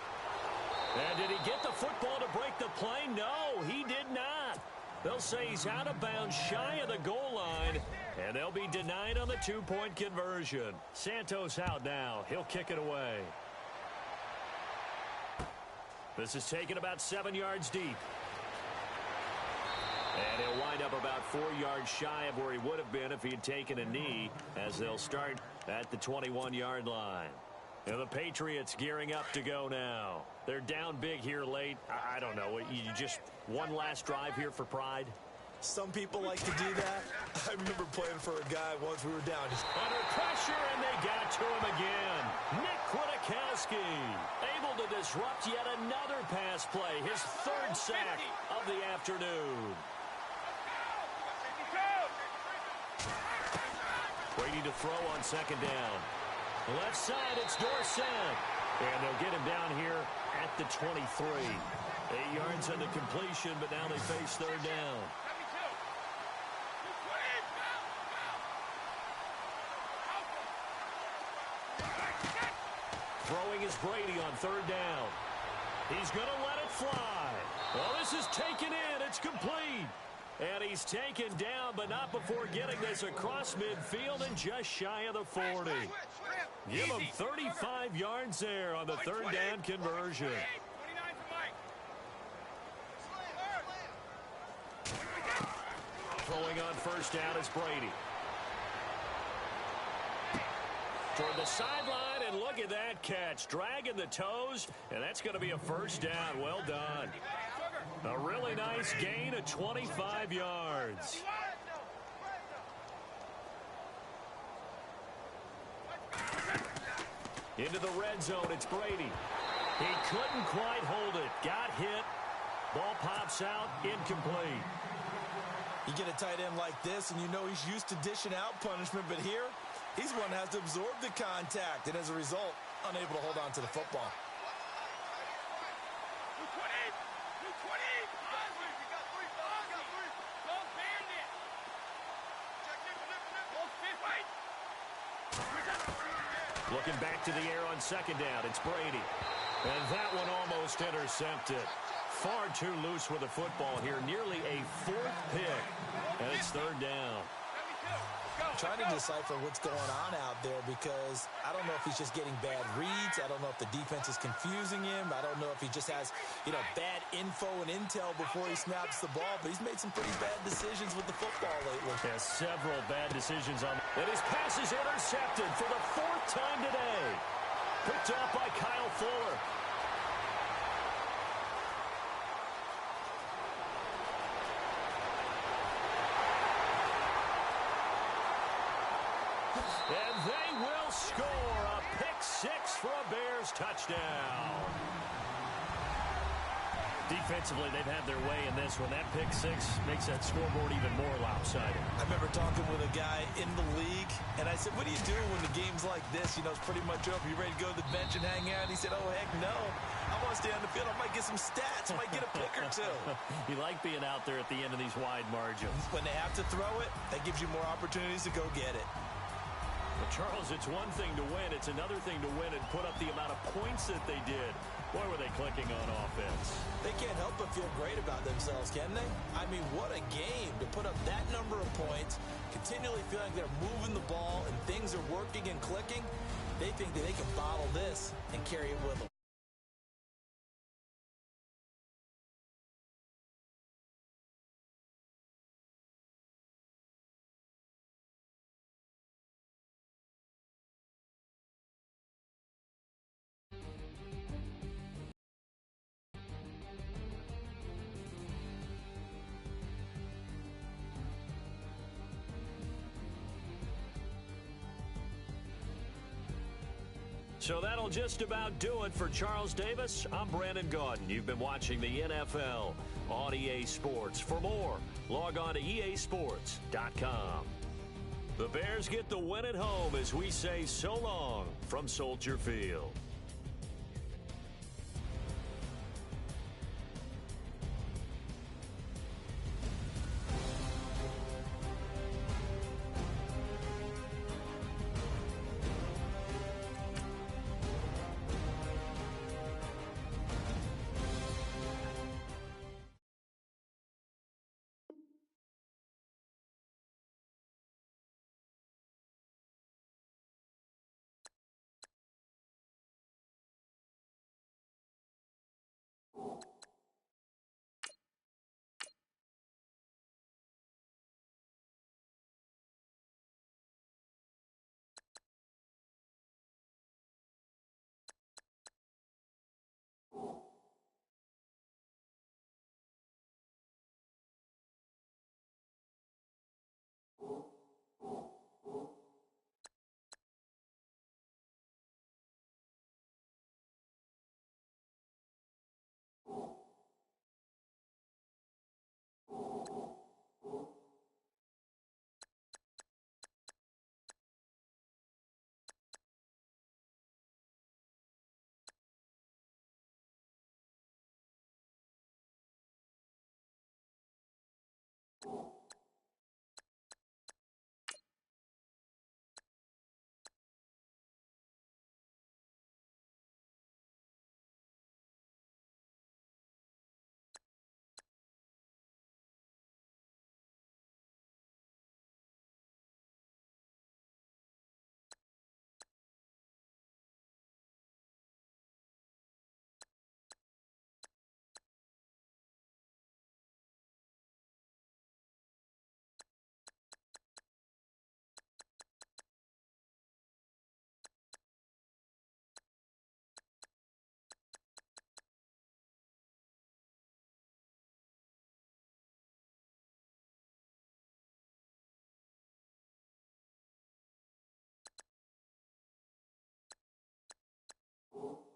And did he get the football to break the play? No, he did not. They'll say he's out of bounds shy of the goal line, and they'll be denied on the 2-point conversion. Santos out now. He'll kick it away. This is taken about 7 yards deep. And he'll wind up about 4 yards shy of where he would have been if he had taken a knee, as they'll start at the 21-yard line. And the Patriots gearing up to go now. They're down big here late. I don't know. You just one last drive here for pride? Some people like to do that. I remember playing for a guy once we were down. Under pressure, and they got to him again. Nick Kwiatkowski able to disrupt yet another pass play. His 3rd sack of the afternoon. Brady to throw on 2nd down. Left side, it's Dorsett. And they'll get him down here at the 23. 8 yards on the completion, but now they face 3rd down. Throwing is Brady on 3rd down. He's going to let it fly. Well, this is taken in. It's complete. And he's taken down, but not before getting this across midfield and just shy of the 40. Give him 35 yards there on the 3rd down conversion. Throwing on 1st down is Brady. Toward the sideline, and look at that catch. Dragging the toes, and that's going to be a 1st down. Well done. A really nice gain of 25 yards. Into the red zone, it's Brady. He couldn't quite hold it. Got hit. Ball pops out, incomplete. You get a tight end like this, and you know he's used to dishing out punishment, but here, he's one that has to absorb the contact, and as a result, unable to hold on to the football. Looking back to the air on 2nd down, it's Brady. And that one almost intercepted. far too loose with the football here. Nearly a fourth pick. And it's third down. I'm trying to decipher what's going on out there because I don't know if he's just getting bad reads. I don't know if the defense is confusing him. I don't know if he just has, bad info and intel before he snaps the ball. But he's made some pretty bad decisions with the football lately. Yeah, several bad decisions on. And his pass is intercepted for the fourth time today. Picked up by Kyle Fuller. And they will score a pick-6 for a Bears touchdown. Defensively, they've had their way in this one. That pick-6 makes that scoreboard even more lopsided. I remember talking with a guy in the league, and I said, what do you do when the game's like this? It's pretty much over. You ready to go to the bench and hang out? And he said, oh, heck no. I want to stay on the field. I might get some stats. I might get a pick or two. You like being out there at the end of these wide margins. When they have to throw it, that gives you more opportunities to go get it. But Charles, it's one thing to win. It's another thing to win and put up the amount of points that they did. Boy, were they clicking on offense. They can't help but feel great about themselves, can they? I mean, what a game to put up that number of points, continually feeling like they're moving the ball and things are working and clicking. They think that they can bottle this and carry it with them. So that'll just about do it for Charles Davis. I'm Brandon Gaudin. You've been watching the NFL on EA Sports. For more, log on to easports.com. The Bears get the win at home as we say so long from Soldier Field. You